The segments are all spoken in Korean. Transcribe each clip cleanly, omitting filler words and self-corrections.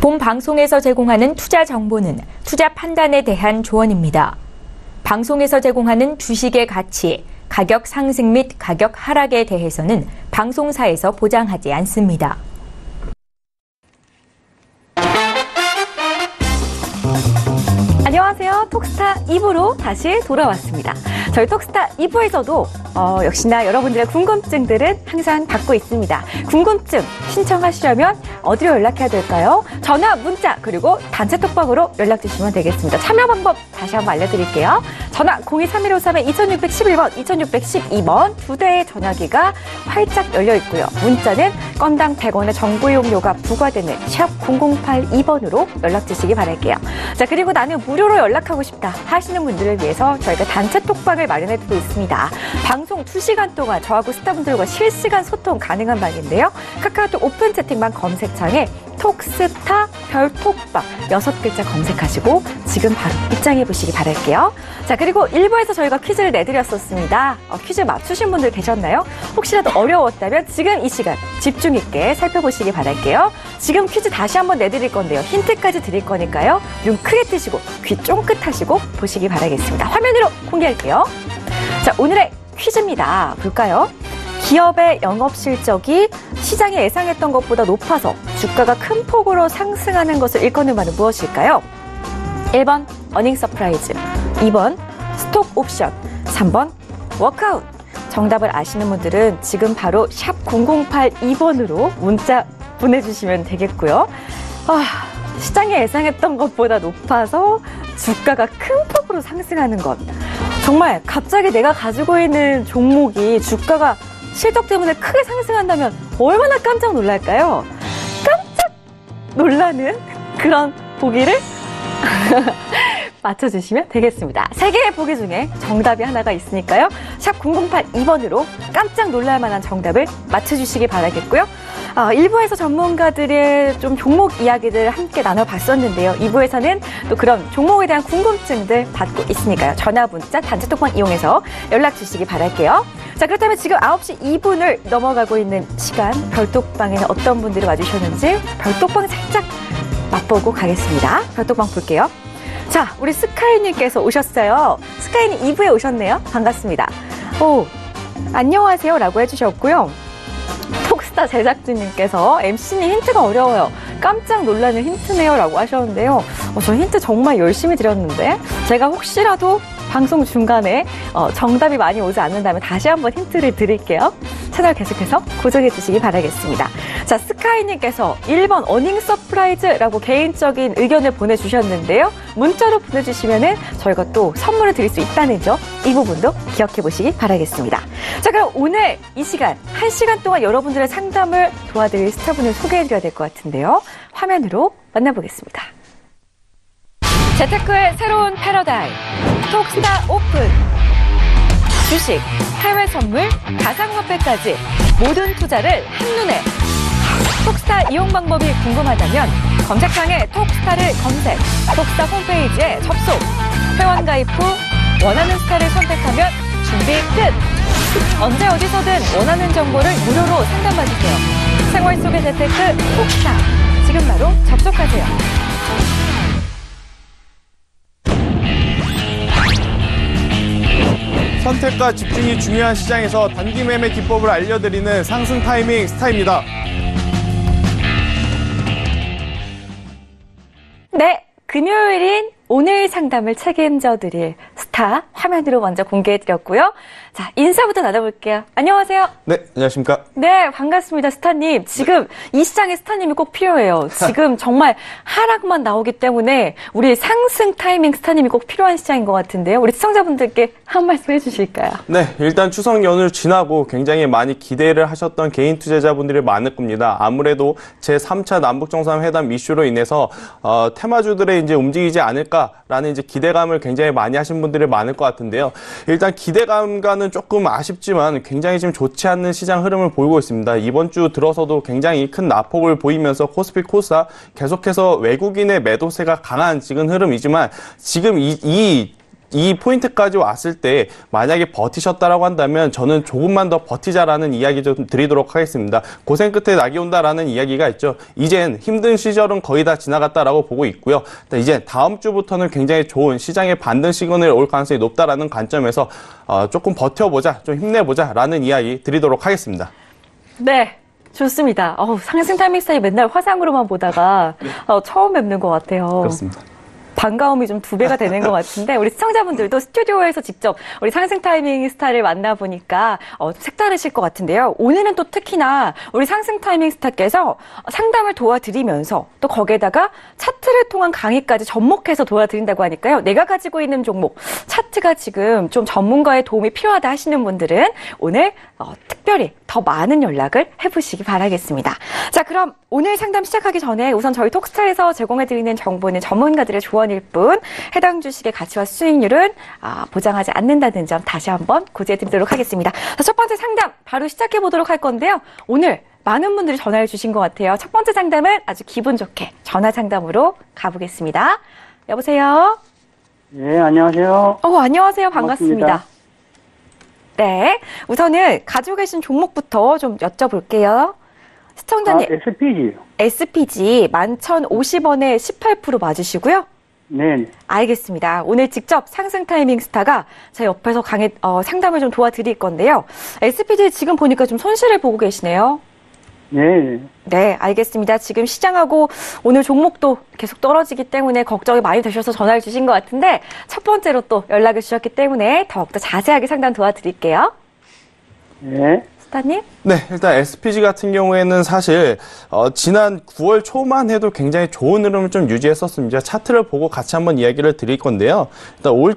본 방송에서 제공하는 투자 정보는 투자 판단에 대한 조언입니다. 방송에서 제공하는 주식의 가치, 가격 상승 및 가격 하락에 대해서는 방송사에서 보장하지 않습니다. 안녕하세요. 톡스타 2부로 다시 돌아왔습니다. 저희 톡스타 2부에서도 역시나 여러분들의 궁금증들은 항상 받고 있습니다. 궁금증 신청하시려면 어디로 연락해야 될까요? 전화, 문자, 그리고 단체 톡방으로 연락 주시면 되겠습니다. 참여 방법 다시 한번 알려드릴게요. 전화 023153-2611번, 2612번 두 대의 전화기가 활짝 열려 있고요. 문자는 건당 100원의 정보 이용료가 부과되는 샵 0082번으로 연락 주시기 바랄게요. 자, 그리고 나는 무료로 연락하고 싶다 하시는 분들을 위해서 저희가 단체 톡방을 마련해두고 있습니다. 방송 2시간 동안 저하고 스타분들과 실시간 소통 가능한 방인데요. 카카오톡 오픈 채팅방 검색창에 톡스타 별톡방 6글자 검색하시고 지금 바로 입장해 보시기 바랄게요. 자, 그리고 1부에서 저희가 퀴즈를 내드렸었습니다. 퀴즈 맞추신 분들 계셨나요? 혹시라도 어려웠다면 지금 이 시간 집중 있게 살펴보시기 바랄게요. 지금 퀴즈 다시 한번 내드릴 건데요. 힌트까지 드릴 거니까요. 눈 크게 뜨시고 귀 쫑긋 하시고 보시기 바라겠습니다. 화면으로 공개할게요. 자, 오늘의 퀴즈입니다. 볼까요? 기업의 영업실적이 시장이 예상했던 것보다 높아서 주가가 큰 폭으로 상승하는 것을 일컫는 말은 무엇일까요? 1번 어닝 서프라이즈, 2번 스톡 옵션, 3번 워크아웃. 정답을 아시는 분들은 지금 바로 샵 0082번으로 문자 보내주시면 되겠고요. 시장이 예상했던 것보다 높아서 주가가 큰 폭으로 상승하는 것. 정말 갑자기 내가 가지고 있는 종목이 주가가 실적 때문에 크게 상승한다면 얼마나 깜짝 놀랄까요? 깜짝 놀라는 그런 보기를 맞춰주시면 되겠습니다. 3개의 보기 중에 정답이 하나가 있으니까요. 샵 0082번으로 깜짝 놀랄 만한 정답을 맞춰주시기 바라겠고요. 1부에서 전문가들의 좀 종목 이야기들 함께 나눠봤었는데요. 2부에서는 또 그런 종목에 대한 궁금증들 받고 있으니까요. 전화, 문자, 단체 톡방 이용해서 연락 주시기 바랄게요. 자, 그렇다면 지금 9시 2분을 넘어가고 있는 시간 별톡방에는 어떤 분들이 와주셨는지 별톡방 살짝 맛보고 가겠습니다. 별톡방 볼게요. 자, 우리 스카이님께서 오셨어요. 스카이님 2부에 오셨네요. 반갑습니다. 안녕하세요 라고 해주셨고요. 톡스타 제작진님께서 MC님 힌트가 어려워요. 깜짝 놀라는 힌트네요 라고 하셨는데요. 저 힌트 정말 열심히 드렸는데 제가 혹시라도 방송 중간에 정답이 많이 오지 않는다면 다시 한번 힌트를 드릴게요. 채널 계속해서 고정해 주시기 바라겠습니다. 자, 스카이님께서 1번 어닝 서프라이즈라고 개인적인 의견을 보내주셨는데요. 문자로 보내주시면은 저희가 또 선물을 드릴 수 있다는 점, 이 부분도 기억해 보시기 바라겠습니다. 자, 그럼 오늘 이 시간, 1시간 동안 여러분들의 상담을 도와드릴 스타분을 소개해 드려야 될 것 같은데요. 화면으로 만나보겠습니다. 재테크의 새로운 패러다임, 톡스타 오픈. 주식, 해외 선물, 가상화폐까지 모든 투자를 한눈에. 톡스타 이용 방법이 궁금하다면 검색창에 톡스타를 검색, 톡스타 홈페이지에 접속, 회원 가입 후 원하는 스타를 선택하면 준비 끝! 언제 어디서든 원하는 정보를 무료로 상담받으세요. 생활 속의 재테크 톡스타, 지금 바로 접속하세요. 선택과 집중이 중요한 시장에서 단기 매매 기법을 알려드리는 상승 타이밍 스타입니다. 네, 금요일인 오늘 상담을 책임져 드릴 스타 화면으로 먼저 공개해드렸고요. 자, 인사부터 나눠볼게요. 안녕하세요. 네, 안녕하십니까. 네, 반갑습니다. 스타님. 지금 이 시장에 스타님이 꼭 필요해요. 지금 정말 하락만 나오기 때문에 우리 상승 타이밍 스타님이 꼭 필요한 시장인 것 같은데요. 우리 시청자분들께 한 말씀 해주실까요? 네, 일단 추석 연휴 지나고 굉장히 많이 기대를 하셨던 개인 투자자분들이 많을 겁니다. 아무래도 제3차 남북정상회담 이슈로 인해서 테마주들의 이제 움직이지 않을까라는 이제 기대감을 굉장히 많이 하신 분들이 많을 것 같은데요. 일단 기대감과는 조금 아쉽지만 굉장히 지금 좋지 않는 시장 흐름을 보이고 있습니다. 이번 주 들어서도 굉장히 큰 낙폭을 보이면서 코스피 코스닥 계속해서 외국인의 매도세가 강한 지금 흐름이지만 지금 이 이 포인트까지 왔을 때 만약에 버티셨다라고 한다면 저는 조금만 더 버티자라는 이야기 좀 드리도록 하겠습니다. 고생 끝에 낙이 온다라는 이야기가 있죠. 이젠 힘든 시절은 거의 다 지나갔다라고 보고 있고요. 이제 다음 주부터는 굉장히 좋은 시장의 반등 시그널이 올 가능성이 높다라는 관점에서 조금 버텨보자, 좀 힘내보자라는 이야기 드리도록 하겠습니다. 네. 좋습니다. 상승 타이밍 스타일 맨날 화상으로만 보다가 처음 뵙는 것 같아요. 그렇습니다. 반가움이 좀 2배가 되는 것 같은데 우리 시청자분들도 스튜디오에서 직접 우리 상승 타이밍 스타를 만나보니까 색다르실 것 같은데요. 오늘은 또 특히나 우리 상승 타이밍 스타께서 상담을 도와드리면서 또 거기에다가 차트를 통한 강의까지 접목해서 도와드린다고 하니까요. 내가 가지고 있는 종목, 차트가 지금 좀 전문가의 도움이 필요하다 하시는 분들은 오늘 특별히 더 많은 연락을 해보시기 바라겠습니다. 자, 그럼 오늘 상담 시작하기 전에 우선 저희 톡스타에서 제공해드리는 정보는 전문가들의 조언일 뿐 해당 주식의 가치와 수익률은 보장하지 않는다는 점 다시 한번 고지해드리도록 하겠습니다. 자, 첫 번째 상담 바로 시작해보도록 할 건데요. 오늘 많은 분들이 전화를 주신 것 같아요. 첫 번째 상담은 아주 기분 좋게 전화 상담으로 가보겠습니다. 여보세요? 네, 안녕하세요. 안녕하세요. 반갑습니다. 네, 우선은 가지고 계신 종목부터 좀 여쭤볼게요. 시청자님. SPG요. SPG 11,050원에 18% 맞으시고요. 네. 알겠습니다. 오늘 직접 상승 타이밍 스타가 제 옆에서 상담을 좀 도와드릴 건데요. SPG 지금 보니까 좀 손실을 보고 계시네요. 네. 네, 알겠습니다. 지금 시장하고 오늘 종목도 계속 떨어지기 때문에 걱정이 많이 되셔서 전화를 주신 것 같은데 첫 번째로 또 연락을 주셨기 때문에 더욱더 자세하게 상담 도와드릴게요. 네. 스타님? 네, 일단 SPG 같은 경우에는 사실 지난 9월 초만 해도 굉장히 좋은 흐름을 좀 유지했었습니다. 차트를 보고 같이 한번 이야기를 드릴 건데요. 일단 올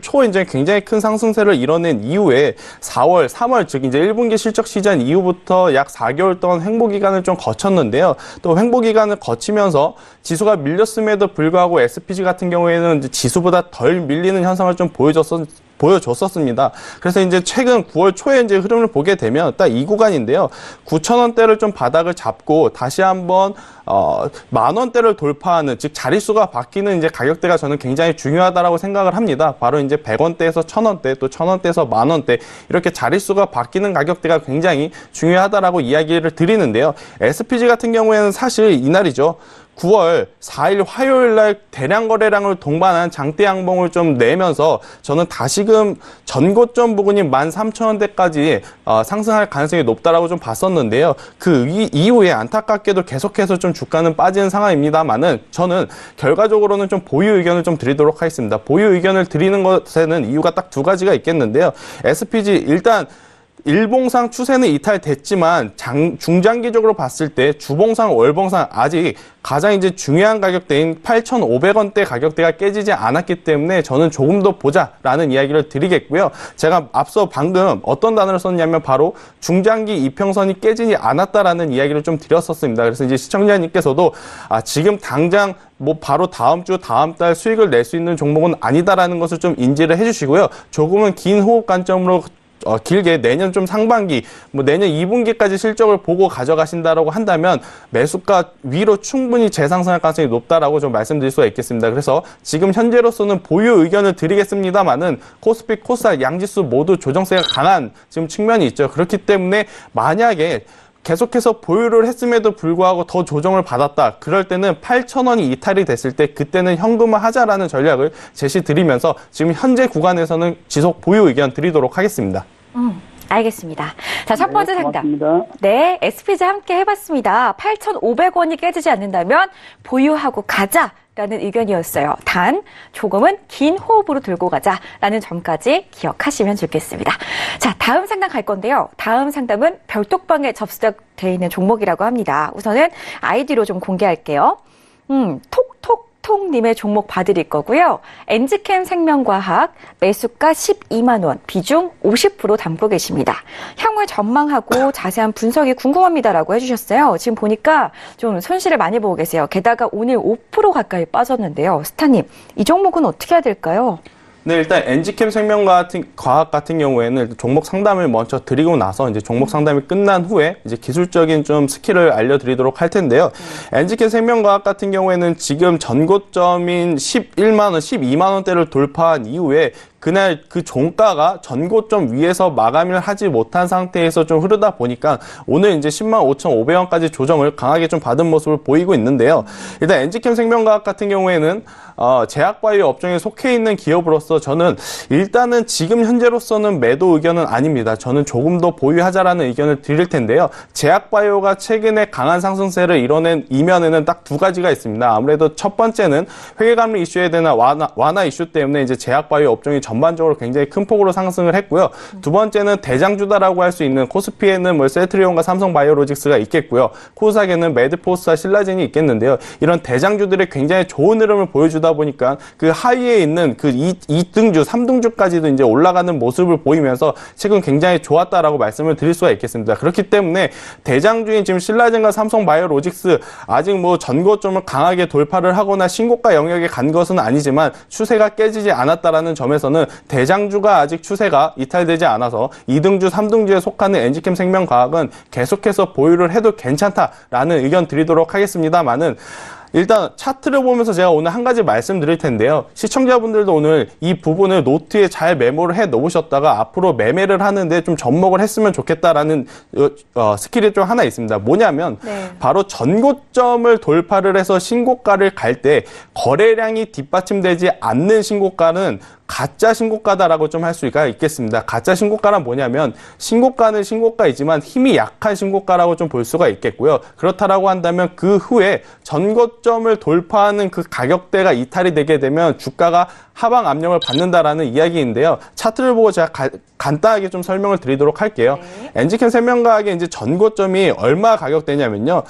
초 이제 굉장히 큰 상승세를 이뤄낸 이후에 4월, 3월 즉 이제 1분기 실적 시즌 이후부터 약 4개월 동안 횡보 기간을 좀 거쳤는데요. 또 횡보 기간을 거치면서 지수가 밀렸음에도 불구하고 SPG 같은 경우에는 이제 지수보다 덜 밀리는 현상을 좀 보여줬었습니다. 그래서 이제 최근 9월 초에 이제 흐름을 보게 되면 딱 이 구간인데요. 9,000원대를 좀 바닥을 잡고 다시 한번 10,000원대를 돌파하는, 즉 자릿수가 바뀌는 이제 가격대가 저는 굉장히 중요하다라고 생각을 합니다. 바로 이제 100원대에서 1,000원대, 또 1,000원대에서 10,000원대 이렇게 자릿수가 바뀌는 가격대가 굉장히 중요하다라고 이야기를 드리는데요. SPG 같은 경우에는 사실 이날이죠. 9월 4일 화요일 날 대량 거래량을 동반한 장대 양봉을 좀 내면서 저는 다시금 전고점 부근인 13,000원대까지 상승할 가능성이 높다라고 좀 봤었는데요. 그 이후에 안타깝게도 계속해서 좀 주가는 빠지는 상황입니다만은 저는 결과적으로는 좀 보유 의견을 좀 드리도록 하겠습니다. 보유 의견을 드리는 것에는 이유가 딱 두 가지가 있겠는데요. SPG 일단 일봉상 추세는 이탈됐지만 중장기적으로 봤을 때 주봉상, 월봉상 아직 가장 이제 중요한 가격대인 8,500원대 가격대가 깨지지 않았기 때문에 저는 조금 더 보자라는 이야기를 드리겠고요. 제가 앞서 방금 어떤 단어를 썼냐면 바로 중장기 이평선이 깨지지 않았다라는 이야기를 좀 드렸었습니다. 그래서 이제 시청자님께서도 지금 당장 바로 다음 주, 다음 달 수익을 낼 수 있는 종목은 아니다라는 것을 좀 인지를 해주시고요. 조금은 긴 호흡 관점으로 길게 내년 좀 상반기, 내년 2분기까지 실적을 보고 가져가신다라고 한다면 매수가 위로 충분히 재상승할 가능성이 높다라고 좀 말씀드릴 수가 있겠습니다. 그래서 지금 현재로서는 보유 의견을 드리겠습니다만은 코스피, 코스닥, 양지수 모두 조정세가 강한 지금 측면이 있죠. 그렇기 때문에 만약에 계속해서 보유를 했음에도 불구하고 더 조정을 받았다. 그럴 때는 8,000원이 이탈이 됐을 때 그때는 현금화 하자라는 전략을 제시드리면서 지금 현재 구간에서는 지속 보유 의견 드리도록 하겠습니다. 알겠습니다. 자, 첫 번째 상담. 고맙습니다. 네, SPG 함께 해봤습니다. 8,500원이 깨지지 않는다면 보유하고 가자라는 의견이었어요. 단 조금은 긴 호흡으로 들고 가자라는 점까지 기억하시면 좋겠습니다. 자, 다음 상담 갈 건데요. 다음 상담은 별톡방에 접수되어 있는 종목이라고 합니다. 우선은 아이디로 좀 공개할게요. 톡톡톡님의 종목 봐드릴 거고요. 엔지캠 생명과학 매수가 12만 원, 비중 50% 담고 계십니다. 향후 전망하고 자세한 분석이 궁금합니다라고 해주셨어요. 지금 보니까 좀 손실을 많이 보고 계세요. 게다가 오늘 5% 가까이 빠졌는데요. 스타님, 이 종목은 어떻게 해야 될까요? 네, 일단 엔지캠 생명과학 같은 경우에는 종목 상담을 먼저 드리고 나서 이제 종목 상담이 끝난 후에 이제 기술적인 좀 스킬을 알려드리도록 할 텐데요. 엔지캠 생명과학 같은 경우에는 지금 전고점인 11만 원, 12만 원대를 돌파한 이후에 그날 그 종가가 전고점 위에서 마감을 하지 못한 상태에서 좀 흐르다 보니까 오늘 이제 10만 5,500원까지 조정을 강하게 좀 받은 모습을 보이고 있는데요. 일단 엔지캠 생명과학 같은 경우에는 제약바이오 업종에 속해 있는 기업으로서 저는 일단은 지금 현재로서는 매도 의견은 아닙니다. 저는 조금 더 보유하자라는 의견을 드릴 텐데요. 제약바이오가 최근에 강한 상승세를 이뤄낸 이면에는 딱 두 가지가 있습니다. 아무래도 첫 번째는 회계감리 이슈에 대한 완화 이슈 때문에 이제 제약바이오 업종이 전반적으로 굉장히 큰 폭으로 상승을 했고요. 두 번째는 대장주다라고 할 수 있는 코스피에는 뭐 셀트리온과 삼성바이오로직스가 있겠고요. 코스닥에는 메드포스와 신라젠이 있겠는데요. 이런 대장주들이 굉장히 좋은 흐름을 보여주다 보니까 그 하위에 있는 그 2등주, 3등주까지도 이제 올라가는 모습을 보이면서 최근 굉장히 좋았다라고 말씀을 드릴 수가 있겠습니다. 그렇기 때문에 대장주인 지금 신라젠과 삼성바이오로직스 아직 뭐 전고점을 강하게 돌파를 하거나 신고가 영역에 간 것은 아니지만 추세가 깨지지 않았다라는 점에서는 대장주가 아직 추세가 이탈되지 않아서 2등주, 3등주에 속하는 엔지캠 생명과학은 계속해서 보유를 해도 괜찮다라는 의견 드리도록 하겠습니다만은 일단 차트를 보면서 제가 오늘 한 가지 말씀드릴 텐데요. 시청자분들도 오늘 이 부분을 노트에 잘 메모를 해 놓으셨다가 앞으로 매매를 하는데 좀 접목을 했으면 좋겠다라는 스킬이 좀 하나 있습니다. 뭐냐면 바로 전고점을 돌파를 해서 신고가를 갈 때 거래량이 뒷받침되지 않는 신고가는 가짜 신고가다라고 좀 할 수가 있겠습니다. 가짜 신고가란 뭐냐면 신고가는 신고가이지만 힘이 약한 신고가라고 좀 볼 수가 있겠고요. 그렇다라고 한다면 그 후에 전고점을 돌파하는 그 가격대가 이탈이 되게 되면 주가가 하방 압력을 받는다라는 이야기인데요. 차트를 보고 제가 간단하게 좀 설명을 드리도록 할게요. 엔지캠 생명과학의 이제 전고점이 얼마 가격대냐면요.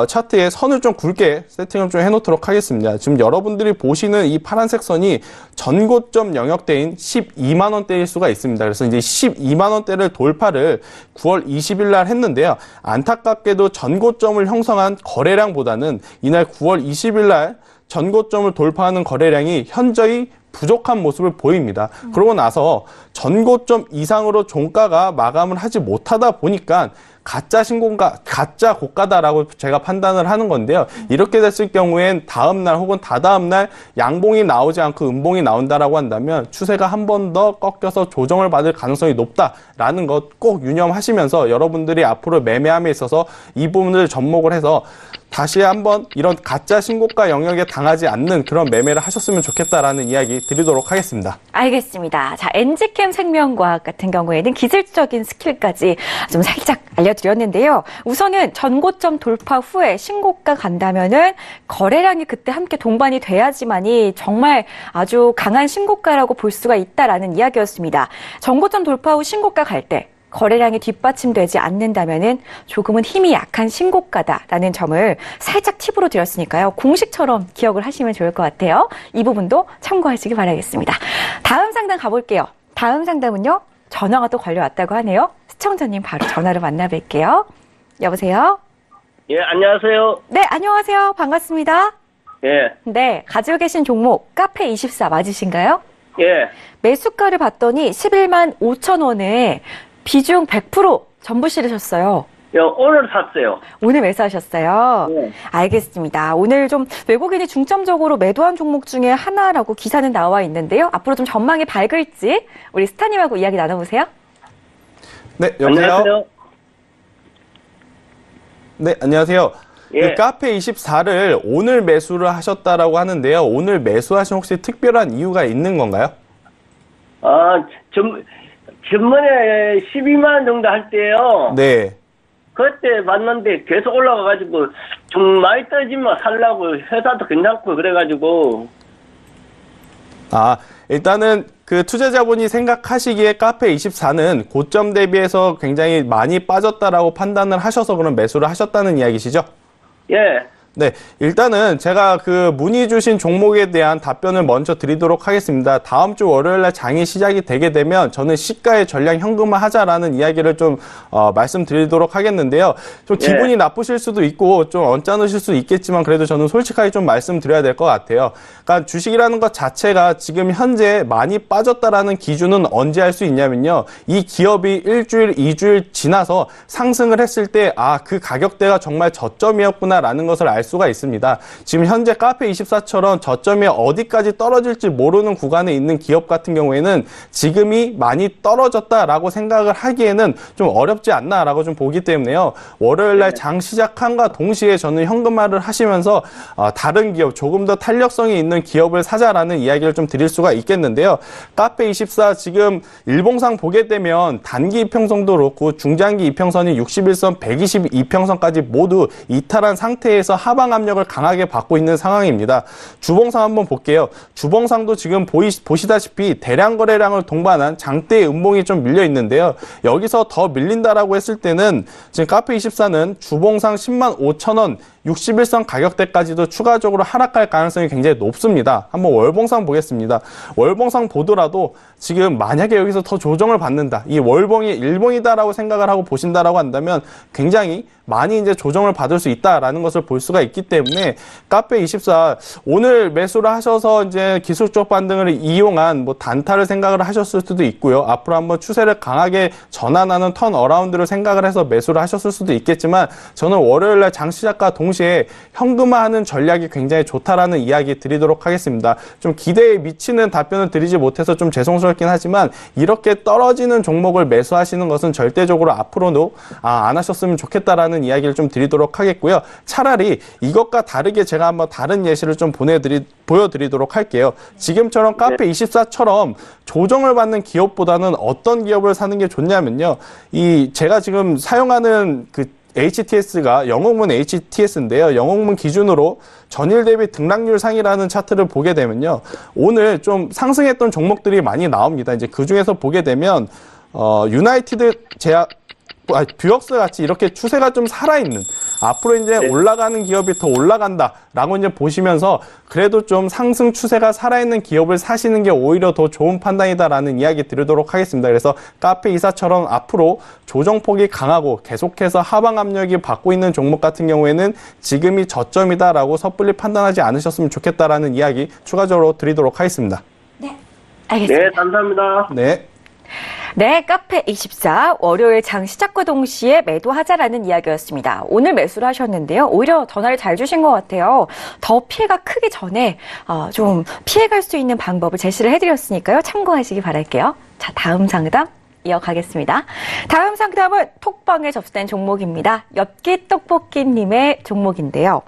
차트에 선을 좀 굵게 세팅을 좀 해놓도록 하겠습니다. 지금 여러분들이 보시는 이 파란색 선이 전고점 영역대인 12만 원대일 수가 있습니다. 그래서 이제 12만 원대를 돌파를 9월 20일 날 했는데요. 안타깝게도 전고점을 형성한 거래량보다는 이날 9월 20일 날 전고점을 돌파하는 거래량이 현저히 부족한 모습을 보입니다. 그러고 나서 전고점 이상으로 종가가 마감을 하지 못하다 보니까 가짜 신고가, 가짜 고가다라고 제가 판단을 하는 건데요. 이렇게 됐을 경우엔 다음날 혹은 다다음날 양봉이 나오지 않고 음봉이 나온다라고 한다면 추세가 한 번 더 꺾여서 조정을 받을 가능성이 높다라는 것 꼭 유념하시면서 여러분들이 앞으로 매매함에 있어서 이 부분을 접목을 해서 다시 한번 이런 가짜 신고가 영역에 당하지 않는 그런 매매를 하셨으면 좋겠다라는 이야기 드리도록 하겠습니다. 알겠습니다. 자, 엔지캠 생명과학 같은 경우에는 기술적인 스킬까지 좀 살짝 알려드렸는데요. 우선은 전고점 돌파 후에 신고가 간다면은 거래량이 그때 함께 동반이 돼야지만이 정말 아주 강한 신고가라고 볼 수가 있다라는 이야기였습니다. 전고점 돌파 후 신고가 갈 때 거래량이 뒷받침되지 않는다면은 조금은 힘이 약한 신고가다라는 점을 살짝 팁으로 드렸으니까요. 공식처럼 기억을 하시면 좋을 것 같아요. 이 부분도 참고하시기 바라겠습니다. 다음 상담 가볼게요. 다음 상담은요. 전화가 또 걸려왔다고 하네요. 시청자님 바로 전화로 만나뵐게요. 여보세요? 예, 안녕하세요. 네, 안녕하세요. 반갑습니다. 예, 네, 가지고 계신 종목 카페24 맞으신가요? 예, 매수가를 봤더니 11만 5천 원에 비중 100% 전부 실으셨어요. 오늘 샀어요. 오늘 매수하셨어요? 네. 알겠습니다. 오늘 좀 외국인이 중점적으로 매도한 종목 중에 하나라고 기사는 나와 있는데요. 앞으로 좀 전망이 밝을지 우리 스타님하고 이야기 나눠보세요. 네, 여보세요? 안녕하세요. 네, 안녕하세요. 예. 그 카페24를 오늘 매수를 하셨다라고 하는데요. 오늘 매수하신 혹시 특별한 이유가 있는 건가요? 전번에 12만 원 정도 할 때요. 네. 그때 봤는데 계속 올라가가지고 좀 많이 떨어지면 살라고 회사도 괜찮고 그래가지고. 일단은 그 투자자분이 생각하시기에 카페24는 고점 대비해서 굉장히 많이 빠졌다라고 판단을 하셔서 그런 매수를 하셨다는 이야기시죠? 예. 네, 일단은 제가 그 문의 주신 종목에 대한 답변을 먼저 드리도록 하겠습니다. 다음 주 월요일 날 장이 시작이 되게 되면 저는 시가의 전량 현금화 하자라는 이야기를 좀 말씀드리도록 하겠는데요. 좀 기분이 나쁘실 수도 있고 좀 언짢으실 수도 있겠지만 그래도 저는 솔직하게 좀 말씀드려야 될 것 같아요. 그러니까 주식이라는 것 자체가 지금 현재 많이 빠졌다라는 기준은 언제 할 수 있냐면요. 이 기업이 일주일, 2주일 지나서 상승을 했을 때 그 가격대가 정말 저점이었구나라는 것을 알 수가 있습니다. 지금 현재 카페24처럼 저점이 어디까지 떨어질지 모르는 구간에 있는 기업 같은 경우에는 지금이 많이 떨어졌다라고 생각을 하기에는 좀 어렵지 않나라고 좀 보기 때문에요. 월요일날 장 시작함과 동시에 저는 현금화를 하시면서 다른 기업, 조금 더 탄력성이 있는 기업을 사자라는 이야기를 좀 드릴 수가 있겠는데요. 카페24 지금 일봉상 보게 되면 단기 이평선도 그렇고 중장기 이평선이 61선, 122평선까지 모두 이탈한 상태에서 하방 압력을 강하게 받고 있는 상황입니다. 주봉상 한번 볼게요. 주봉상도 지금 보시다시피 대량 거래량을 동반한 장대의 음봉이 좀 밀려 있는데요. 여기서 더 밀린다라고 했을 때는 지금 카페24는 주봉상 105,000원 61선 가격대까지도 추가적으로 하락할 가능성이 굉장히 높습니다. 한번 월봉상 보겠습니다. 월봉상 보더라도 지금 만약에 여기서 더 조정을 받는다. 이 월봉이 일봉이다라고 생각을 하고 보신다라고 한다면 굉장히 많이 이제 조정을 받을 수 있다라는 것을 볼 수가 있기 때문에 카페24 오늘 매수를 하셔서 이제 기술적 반등을 이용한 뭐 단타를 생각을 하셨을 수도 있고요. 앞으로 한번 추세를 강하게 전환하는 턴 어라운드를 생각을 해서 매수를 하셨을 수도 있겠지만 저는 월요일날 장 시작과 동시에 현금화하는 전략이 굉장히 좋다라는 이야기 드리도록 하겠습니다. 좀 기대에 미치는 답변을 드리지 못해서 좀 죄송스럽긴 하지만 이렇게 떨어지는 종목을 매수하시는 것은 절대적으로 앞으로도 안 하셨으면 좋겠다라는 이야기를 좀 드리도록 하겠고요. 차라리 이것과 다르게 제가 한번 다른 예시를 좀 보여드리도록 할게요. 지금처럼 카페24처럼 조정을 받는 기업보다는 어떤 기업을 사는 게 좋냐면요. 제가 지금 사용하는 그 HTS가 영옥문 HTS인데요. 영옥문 기준으로 전일 대비 등락률 상이라는 차트를 보게 되면요. 오늘 좀 상승했던 종목들이 많이 나옵니다. 이제 그 중에서 보게 되면 유나이티드 제약 뷰역스 같이 이렇게 추세가 좀 살아있는 앞으로 이제 올라가는 기업이 더 올라간다라고 이제 보시면서 그래도 좀 상승 추세가 살아있는 기업을 사시는 게 오히려 더 좋은 판단이다라는 이야기 드리도록 하겠습니다. 그래서 카페24처럼 앞으로 조정폭이 강하고 계속해서 하방 압력이 받고 있는 종목 같은 경우에는 지금이 저점이다라고 섣불리 판단하지 않으셨으면 좋겠다라는 이야기 추가적으로 드리도록 하겠습니다. 네, 알겠습니다. 네, 감사합니다. 네. 네, 카페24 월요일 장 시작과 동시에 매도하자라는 이야기였습니다. 오늘 매수를 하셨는데요. 오히려 전화를 잘 주신 것 같아요. 더 피해가 크기 전에 좀 피해갈 수 있는 방법을 제시를 해드렸으니까요. 참고하시기 바랄게요. 자, 다음 상담 이어가겠습니다. 다음 상담은 톡방에 접수된 종목입니다. 엽기 떡볶이님의 종목인데요.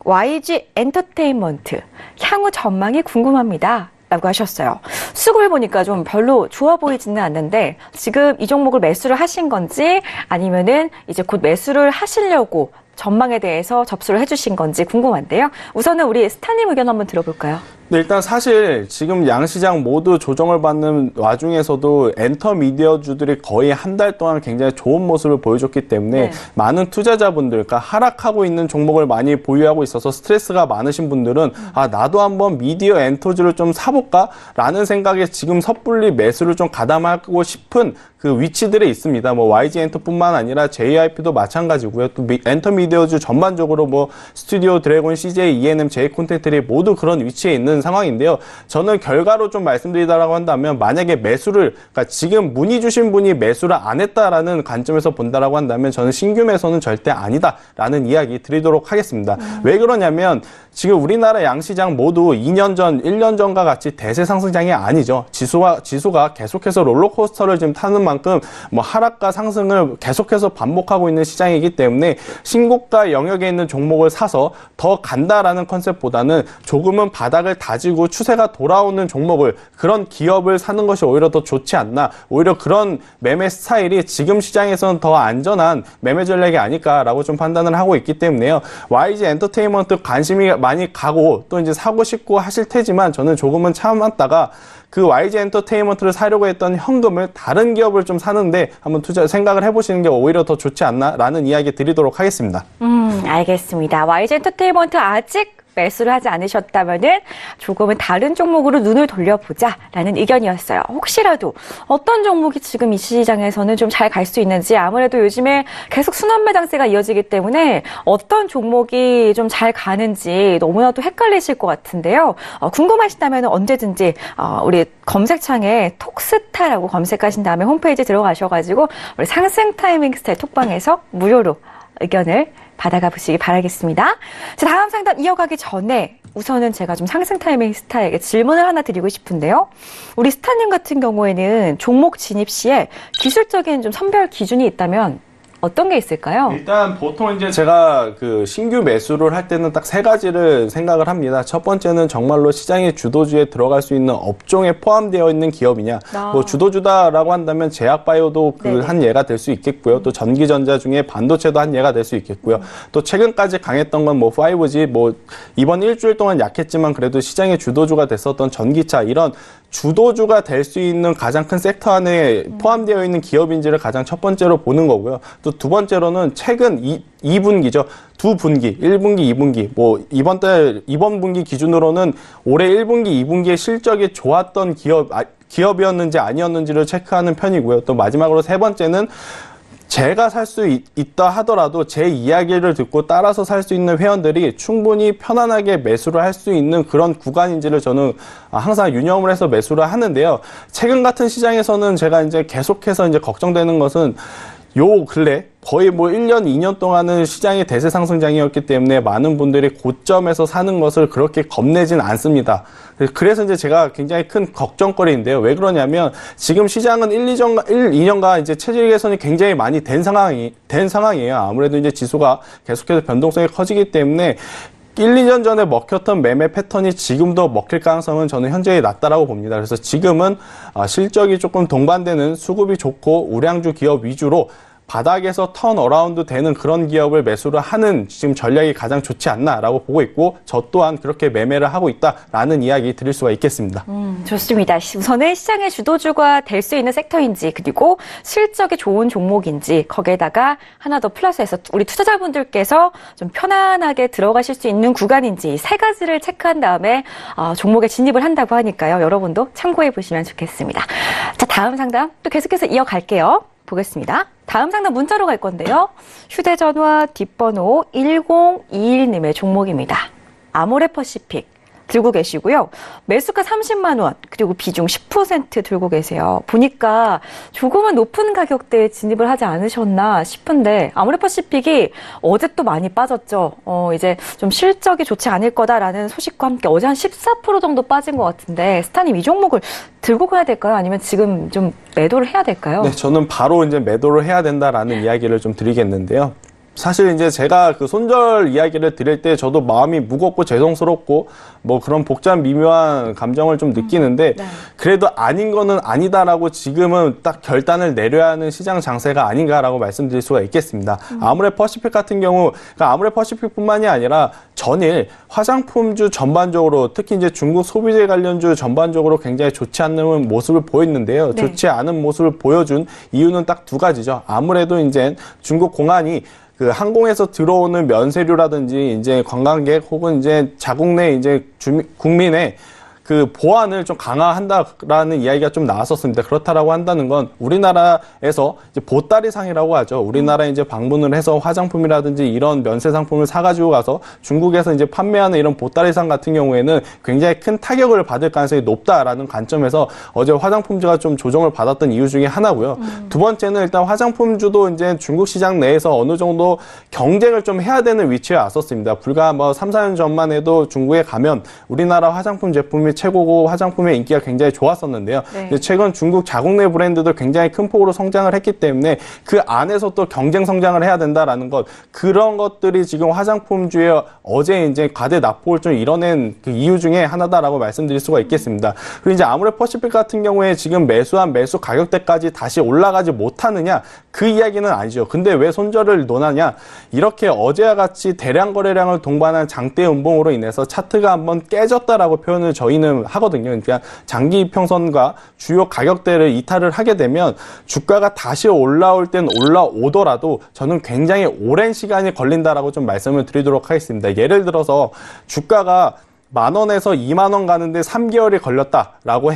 YG 엔터테인먼트 향후 전망이 궁금합니다. 라고 하셨어요. 수급을 보니까 좀 별로 좋아 보이지는 않는데 지금 이 종목을 매수를 하신 건지 아니면은 이제 곧 매수를 하시려고 전망에 대해서 접수를 해주신 건지 궁금한데요. 우선은 우리 스타님 의견 한번 들어볼까요? 네, 일단 사실 지금 양시장 모두 조정을 받는 와중에서도 엔터미디어주들이 거의 한 달 동안 굉장히 좋은 모습을 보여줬기 때문에 많은 투자자분들, 그러니까 하락하고 있는 종목을 많이 보유하고 있어서 스트레스가 많으신 분들은 나도 한번 미디어 엔터주를 좀 사볼까라는 생각에 지금 섣불리 매수를 좀 가담하고 싶은 그 위치들에 있습니다. 뭐 YG 엔터뿐만 아니라 JYP도 마찬가지고요. 또 엔터미디어주 전반적으로 뭐 스튜디오 드래곤, CJ, ENM, J콘텐츠들이 모두 그런 위치에 있는 상황인데요. 저는 결과로 좀 말씀드리자라고 한다면 만약에 매수를, 그러니까 지금 문의 주신 분이 매수를 안 했다라는 관점에서 본다라고 한다면 저는 신규 매수는 절대 아니다라는 이야기 드리도록 하겠습니다. 왜 그러냐면 지금 우리나라 양시장 모두 2년 전, 1년 전과 같이 대세 상승장이 아니죠. 지수가 계속해서 롤러코스터를 지금 타는 만큼 뭐 하락과 상승을 계속해서 반복하고 있는 시장이기 때문에 신고가 영역에 있는 종목을 사서 더 간다라는 컨셉보다는 조금은 바닥을 다지고 추세가 돌아오는 종목을, 그런 기업을 사는 것이 오히려 더 좋지 않나, 오히려 그런 매매 스타일이 지금 시장에서는 더 안전한 매매 전략이 아닐까라고 좀 판단을 하고 있기 때문에요. YG 엔터테인먼트 관심이 많이 가고 또 이제 사고 싶고 하실 테지만 저는 조금은 참았다가 그 YG 엔터테인먼트를 사려고 했던 현금을 다른 기업을 좀 사는데 한번 생각을 해보시는 게 오히려 더 좋지 않나라는 이야기 드리도록 하겠습니다. 알겠습니다. YG 엔터테인먼트 아직 매수를 하지 않으셨다면은 조금은 다른 종목으로 눈을 돌려보자라는 의견이었어요. 혹시라도 어떤 종목이 지금 이 시장에서는 좀 잘 갈 수 있는지, 아무래도 요즘에 계속 순환 매장세가 이어지기 때문에 어떤 종목이 좀 잘 가는지 너무나도 헷갈리실 것 같은데요. 궁금하시다면 언제든지 우리 검색창에 톡스타라고 검색하신 다음에 홈페이지 들어가셔가지고 우리 상승 타이밍 스타일 톡방에서 무료로 의견을 받아가 보시기 바라겠습니다. 자, 다음 상담 이어가기 전에 우선은 제가 좀 상승 타이밍 스타에게 질문을 하나 드리고 싶은데요. 우리 스타님 같은 경우에는 종목 진입 시에 기술적인 좀 선별 기준이 있다면 어떤 게 있을까요? 일단 보통 이제 제가 그 신규 매수를 할 때는 딱 세 가지를 생각을 합니다. 첫 번째는 정말로 시장의 주도주에 들어갈 수 있는 업종에 포함되어 있는 기업이냐. 뭐 주도주다라고 한다면 제약바이오도 그 한 예가 될 수 있겠고요. 또 전기전자 중에 반도체도 한 예가 될 수 있겠고요. 또 최근까지 강했던 건 뭐 5G, 뭐 이번 일주일 동안 약했지만 그래도 시장의 주도주가 됐었던 전기차, 이런 주도주가 될 수 있는 가장 큰 섹터 안에 포함되어 있는 기업인지를 가장 첫 번째로 보는 거고요. 또 두 번째로는 최근 2분기죠. 두 분기, 1분기, 2분기, 뭐 이번 분기 기준으로는 올해 1분기, 2분기의 실적이 좋았던 기업이었는지 아니었는지를 체크하는 편이고요. 또 마지막으로 세 번째는 제가 살 수 있다 하더라도 제 이야기를 듣고 따라서 살 수 있는 회원들이 충분히 편안하게 매수를 할 수 있는 그런 구간인지를 저는 항상 유념을 해서 매수를 하는데요. 최근 같은 시장에서는 제가 이제 계속해서 이제 걱정되는 것은 요 근래 거의 뭐 1년, 2년 동안은 시장이 대세 상승장이었기 때문에 많은 분들이 고점에서 사는 것을 그렇게 겁내진 않습니다. 그래서 이제 제가 굉장히 큰 걱정거리인데요. 왜 그러냐면 지금 시장은 2년간 이제 체질 개선이 굉장히 많이 된 상황이에요. 아무래도 이제 지수가 계속해서 변동성이 커지기 때문에 1, 2년 전에 먹혔던 매매 패턴이 지금도 먹힐 가능성은 저는 현재 낮다라고 봅니다. 그래서 지금은 실적이 조금 동반되는 수급이 좋고 우량주 기업 위주로 바닥에서 턴어라운드 되는 그런 기업을 매수를 하는 지금 전략이 가장 좋지 않나라고 보고 있고, 저 또한 그렇게 매매를 하고 있다라는 이야기 드릴 수가 있겠습니다. 좋습니다. 우선은 시장의 주도주가 될 수 있는 섹터인지, 그리고 실적이 좋은 종목인지, 거기에다가 하나 더 플러스해서 우리 투자자분들께서 좀 편안하게 들어가실 수 있는 구간인지 세 가지를 체크한 다음에 종목에 진입을 한다고 하니까요. 여러분도 참고해 보시면 좋겠습니다. 자, 다음 상담 또 계속해서 이어갈게요. 보겠습니다. 다음 상담 문자로 갈 건데요. 휴대전화 뒷번호 1021님의 종목입니다. 아모레퍼시픽 들고 계시고요. 매수가 30만 원, 그리고 비중 10% 들고 계세요. 보니까 조금은 높은 가격대에 진입을 하지 않으셨나 싶은데, 아모레퍼시픽이 어제 또 많이 빠졌죠. 이제 좀 실적이 좋지 않을 거다라는 소식과 함께 어제 한 14% 정도 빠진 것 같은데, 스타님 이 종목을 들고 가야 될까요? 아니면 지금 좀 매도를 해야 될까요? 네, 저는 바로 이제 매도를 해야 된다라는 이야기를 좀 드리겠는데요. 사실 이제 제가 그 손절 이야기를 드릴 때 저도 마음이 무겁고 죄송스럽고 뭐 그런 복잡 미묘한 감정을 좀 느끼는데, 그래도 아닌 거는 아니다라고 지금은 딱 결단을 내려야 하는 시장 장세가 아닌가라고 말씀드릴 수가 있겠습니다. 아모레퍼시픽 같은 경우, 그러니까 아모레퍼시픽뿐만이 아니라 전일 화장품주 전반적으로, 특히 이제 중국 소비재 관련주 전반적으로 굉장히 좋지 않은 모습을 보였는데요. 좋지 않은 모습을 보여준 이유는 딱 두 가지죠. 아무래도 이제 중국 공안이 그 항공에서 들어오는 면세류라든지 이제 관광객 혹은 이제 자국 내 이제 국민의 그 보안을 좀 강화한다라는 이야기가 좀 나왔었습니다. 그렇다라고 한다는 건 우리나라에서 이제 보따리상이라고 하죠. 우리나라에 이제 방문을 해서 화장품이라든지 이런 면세 상품을 사가지고 가서 중국에서 이제 판매하는 이런 보따리상 같은 경우에는 굉장히 큰 타격을 받을 가능성이 높다라는 관점에서 어제 화장품주가 좀 조정을 받았던 이유 중에 하나고요. 두 번째는 일단 화장품주도 이제 중국 시장 내에서 어느 정도 경쟁을 좀 해야 되는 위치에 왔었습니다. 불과 뭐 3, 4년 전만 해도 중국에 가면 우리나라 화장품 제품이 최고고 화장품의 인기가 굉장히 좋았었는데요. 근데 최근 중국 자국 내 브랜드도 굉장히 큰 폭으로 성장을 했기 때문에 그 안에서 또 경쟁 성장을 해야 된다라는 것, 그런 것들이 지금 화장품주에 어제 이제 과대 낙폭을 좀 이뤄낸 그 이유 중에 하나다라고 말씀드릴 수가 있겠습니다. 그리고 이제 아모레퍼시픽 같은 경우에 지금 매수한 매수 가격대까지 다시 올라가지 못하느냐, 그 이야기는 아니죠. 근데 왜 손절을 논하냐? 이렇게 어제와 같이 대량 거래량을 동반한 장대 음봉으로 인해서 차트가 한번 깨졌다라고 표현을 저희는 얘기는 하거든요. 그러니까 장기 이평선과 주요 가격대를 이탈을 하게 되면 주가가 다시 올라올 땐 올라오더라도 저는 굉장히 오랜 시간이 걸린다라고 좀 말씀을 드리도록 하겠습니다. 예를 들어서 주가가 10,000원에서 20,000원 가는데 3개월이 걸렸다라고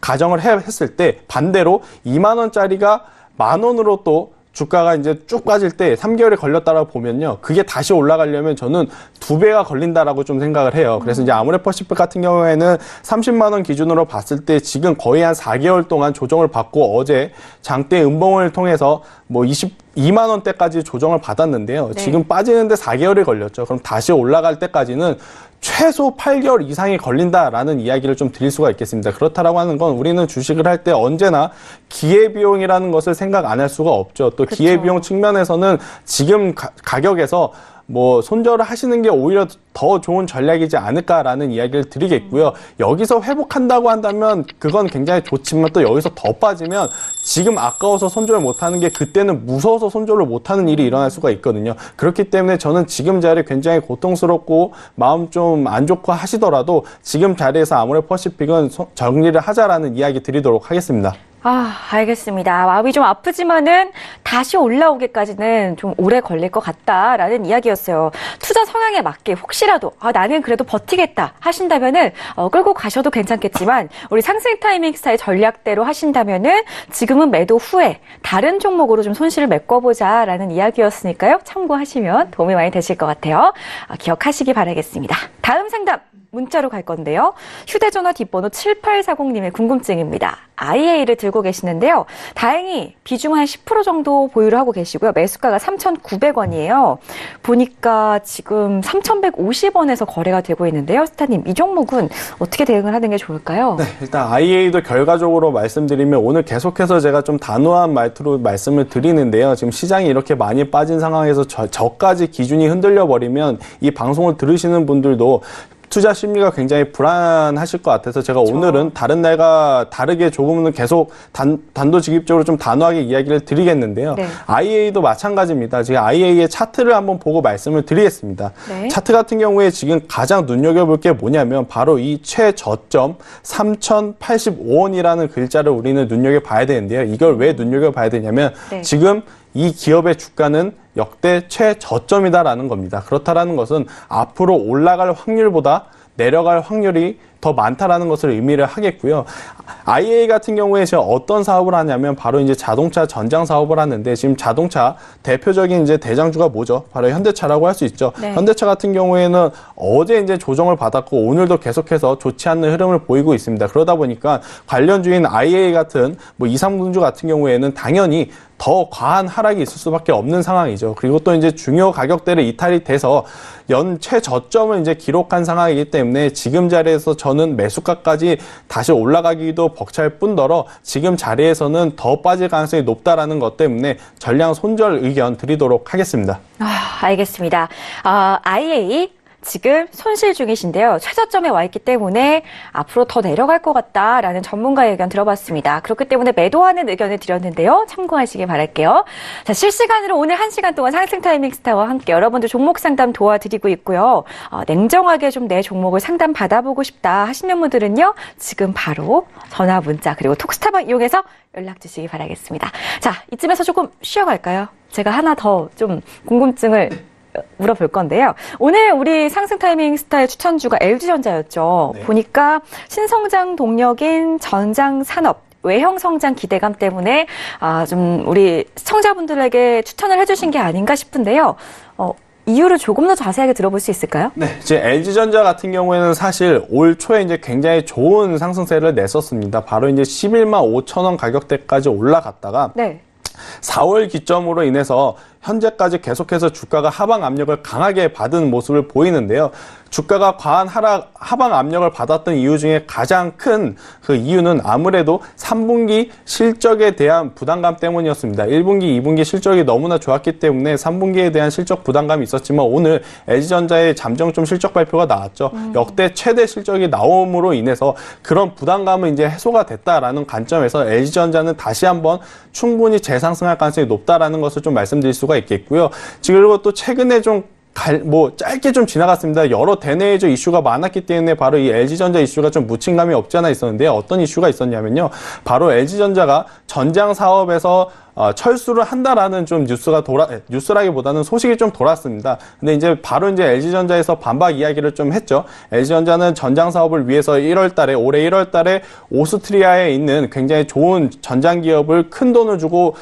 가정을 했을 때 반대로 20,000원짜리가 10,000원으로 또 주가가 이제 쭉 빠질 때 3개월이 걸렸다라고 보면요. 그게 다시 올라가려면 저는 2배가 걸린다라고 좀 생각을 해요. 그래서 이제 아모레퍼시픽 같은 경우에는 30만 원 기준으로 봤을 때 지금 거의 한 4개월 동안 조정을 받고 어제 장대 음봉을 통해서 뭐 22만 원대까지 조정을 받았는데요. 네. 지금 빠지는데 4개월이 걸렸죠. 그럼 다시 올라갈 때까지는 최소 8개월 이상이 걸린다라는 이야기를 좀 드릴 수가 있겠습니다. 그렇다라고 하는 건 우리는 주식을 할 때 언제나 기회비용이라는 것을 생각 안 할 수가 없죠. 또 그쵸. 기회비용 측면에서는 지금 가격에서 뭐 손절을 하시는 게 오히려 더 좋은 전략이지 않을까라는 이야기를 드리겠고요. 여기서 회복한다고 한다면 그건 굉장히 좋지만 또 여기서 더 빠지면 지금 아까워서 손절 못하는 게 그때는 무서워서 손절을 못하는 일이 일어날 수가 있거든요. 그렇기 때문에 저는 지금 자리 굉장히 고통스럽고 마음 좀 안 좋고 하시더라도 지금 자리에서 아모레퍼시픽은 정리를 하자라는 이야기 드리도록 하겠습니다. 알겠습니다. 마음이 좀 아프지만은 다시 올라오기까지는 좀 오래 걸릴 것 같다라는 이야기였어요. 투자 성향에 맞게 혹시라도 나는 그래도 버티겠다 하신다면은 끌고 가셔도 괜찮겠지만 우리 상승 타이밍 스타의 전략대로 하신다면은 지금은 매도 후에 다른 종목으로 좀 손실을 메꿔보자라는 이야기였으니까요. 참고하시면 도움이 많이 되실 것 같아요. 기억하시기 바라겠습니다. 다음 상담 문자로 갈 건데요. 휴대전화 뒷번호 7840님의 궁금증입니다. IA를 들고 계시는데요. 다행히 비중 한 10% 정도 보유를 하고 계시고요. 매수가가 3,900원이에요. 보니까 지금 3,150원에서 거래가 되고 있는데요. 스타님, 이 종목은 어떻게 대응을 하는 게 좋을까요? 네, 일단 IA도 결과적으로 말씀드리면 오늘 계속해서 제가 좀 단호한 말투로 말씀을 드리는데요. 지금 시장이 이렇게 많이 빠진 상황에서 저까지 기준이 흔들려 버리면 이 방송을 들으시는 분들도 투자 심리가 굉장히 불안하실 것 같아서 제가 그렇죠. 오늘은 다른 날과 다르게 조금은 계속 단도직입적으로 좀 단호하게 이야기를 드리겠는데요. 네. IA도 마찬가지입니다. 지금 IA의 차트를 한번 보고 말씀을 드리겠습니다. 네. 차트 같은 경우에 지금 가장 눈여겨볼 게 뭐냐면 바로 이 최저점 3,085원이라는 글자를 우리는 눈여겨봐야 되는데요. 이걸 왜 눈여겨봐야 되냐면 네. 지금 이 기업의 주가는 역대 최저점이다라는 겁니다. 그렇다라는 것은 앞으로 올라갈 확률보다 내려갈 확률이 더 많다라는 것을 의미를 하겠고요. IA 같은 경우에 지금 어떤 사업을 하냐면 바로 이제 자동차 전장 사업을 하는데 지금 자동차 대표적인 이제 대장주가 뭐죠? 바로 현대차라고 할 수 있죠. 네. 현대차 같은 경우에는 어제 이제 조정을 받았고 오늘도 계속해서 좋지 않는 흐름을 보이고 있습니다. 그러다 보니까 관련주인 IA 같은 뭐 2, 3군주 같은 경우에는 당연히 더 과한 하락이 있을 수밖에 없는 상황이죠. 그리고 또 이제 중요 가격대를 이탈이 돼서 연 최저점을 이제 기록한 상황이기 때문에 지금 자리에서 저는 매수가까지 다시 올라가기도 벅찰 뿐더러 지금 자리에서는 더 빠질 가능성이 높다라는 것 때문에 전량 손절 의견 드리도록 하겠습니다. 알겠습니다. IA 지금 손실 중이신데요. 최저점에 와 있기 때문에 앞으로 더 내려갈 것 같다라는 전문가의 의견 들어봤습니다. 그렇기 때문에 매도하는 의견을 드렸는데요. 참고하시기 바랄게요. 자, 실시간으로 오늘 1시간 동안 상승 타이밍 스타와 함께 여러분들 종목 상담 도와드리고 있고요. 냉정하게 좀 내 종목을 상담 받아보고 싶다 하시는 분들은요. 지금 바로 전화, 문자 그리고 톡스타방 이용해서 연락 주시기 바라겠습니다. 자, 이쯤에서 조금 쉬어갈까요? 제가 하나 더 좀 궁금증을 물어볼 건데요. 오늘 우리 상승 타이밍 스타의 추천주가 LG전자였죠. 네. 보니까 신성장 동력인 전장 산업 외형 성장 기대감 때문에 좀 우리 시청자분들에게 추천을 해주신 게 아닌가 싶은데요. 이유를 조금 더 자세하게 들어볼 수 있을까요? 네, 이제 LG전자 같은 경우에는 사실 올 초에 이제 굉장히 좋은 상승세를 냈었습니다. 바로 이제 11만 5천 원 가격대까지 올라갔다가 네. 4월 기점으로 인해서 현재까지 계속해서 주가가 하방 압력을 강하게 받은 모습을 보이는데요. 주가가 과한 하방 압력을 받았던 이유 중에 가장 큰 그 이유는 아무래도 3분기 실적에 대한 부담감 때문이었습니다. 1분기, 2분기 실적이 너무나 좋았기 때문에 3분기에 대한 실적 부담감이 있었지만 오늘 LG전자의 잠정점 실적 발표가 나왔죠. 역대 최대 실적이 나옴으로 인해서 그런 부담감은 이제 해소가 됐다라는 관점에서 LG전자는 다시 한번 충분히 재상승할 가능성이 높다라는 것을 좀 말씀드릴 수가 있겠고요. 그리고 또 최근에 좀 짧게 좀 지나갔습니다. 여러 대내외적 이슈가 많았기 때문에 바로 이 LG전자 이슈가 좀 묻힌 감이 없지 않아 있었는데요. 어떤 이슈가 있었냐면요. 바로 LG전자가 전장 사업에서 철수를 한다라는 좀 뉴스라기보다는 소식이 좀 돌았습니다. 근데 이제 바로 이제 LG전자에서 반박 이야기를 좀 했죠. LG전자는 전장 사업을 위해서 올해 1월 달에 오스트리아에 있는 굉장히 좋은 전장 기업을 큰 돈을 주고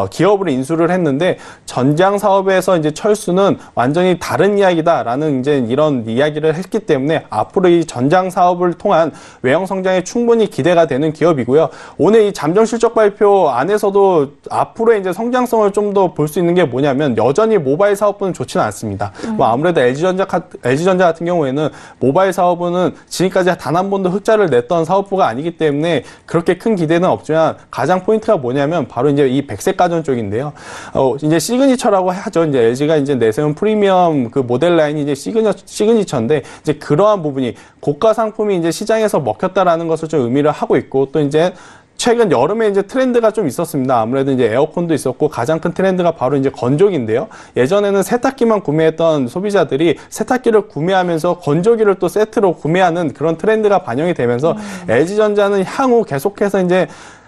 기업을 인수를 했는데 전장 사업에서 이제 철수는 완전히 다른 이야기다라는 이제 이런 이야기를 했기 때문에 앞으로 이 전장 사업을 통한 외형 성장에 충분히 기대가 되는 기업이고요. 오늘 이 잠정 실적 발표 안에서도 앞으로의 이제 성장성을 좀 더 볼 수 있는 게 뭐냐면 여전히 모바일 사업부는 좋지는 않습니다. 아무래도 LG전자 같은 경우에는 모바일 사업부는 지금까지 단 한 번도 흑자를 냈던 사업부가 아니기 때문에 그렇게 큰 기대는 없지만 가장 포인트가 뭐냐면 바로 이제 이 백색 가전 쪽인데요. 이제 시그니처라고 하죠. 이제 LG가 이제 내세운 프리미엄 그 모델 라인이 이제 시그니처인데 이제 그러한 부분이 고가 상품이 이제 시장에서 먹혔다라는 것을 좀 의미를 하고 있고 또 이제 최근 여름에 이제 트렌드가 좀 있었습니다. 아무래도 이제 에어컨도 있었고 가장 큰 트렌드가 바로 이제 건조기인데요. 예전에는 세탁기만 구매했던 소비자들이 세탁기를 구매하면서 건조기를 또 세트로 구매하는 그런 트렌드가 반영이 되면서 LG전자는 향후 계속해서 이제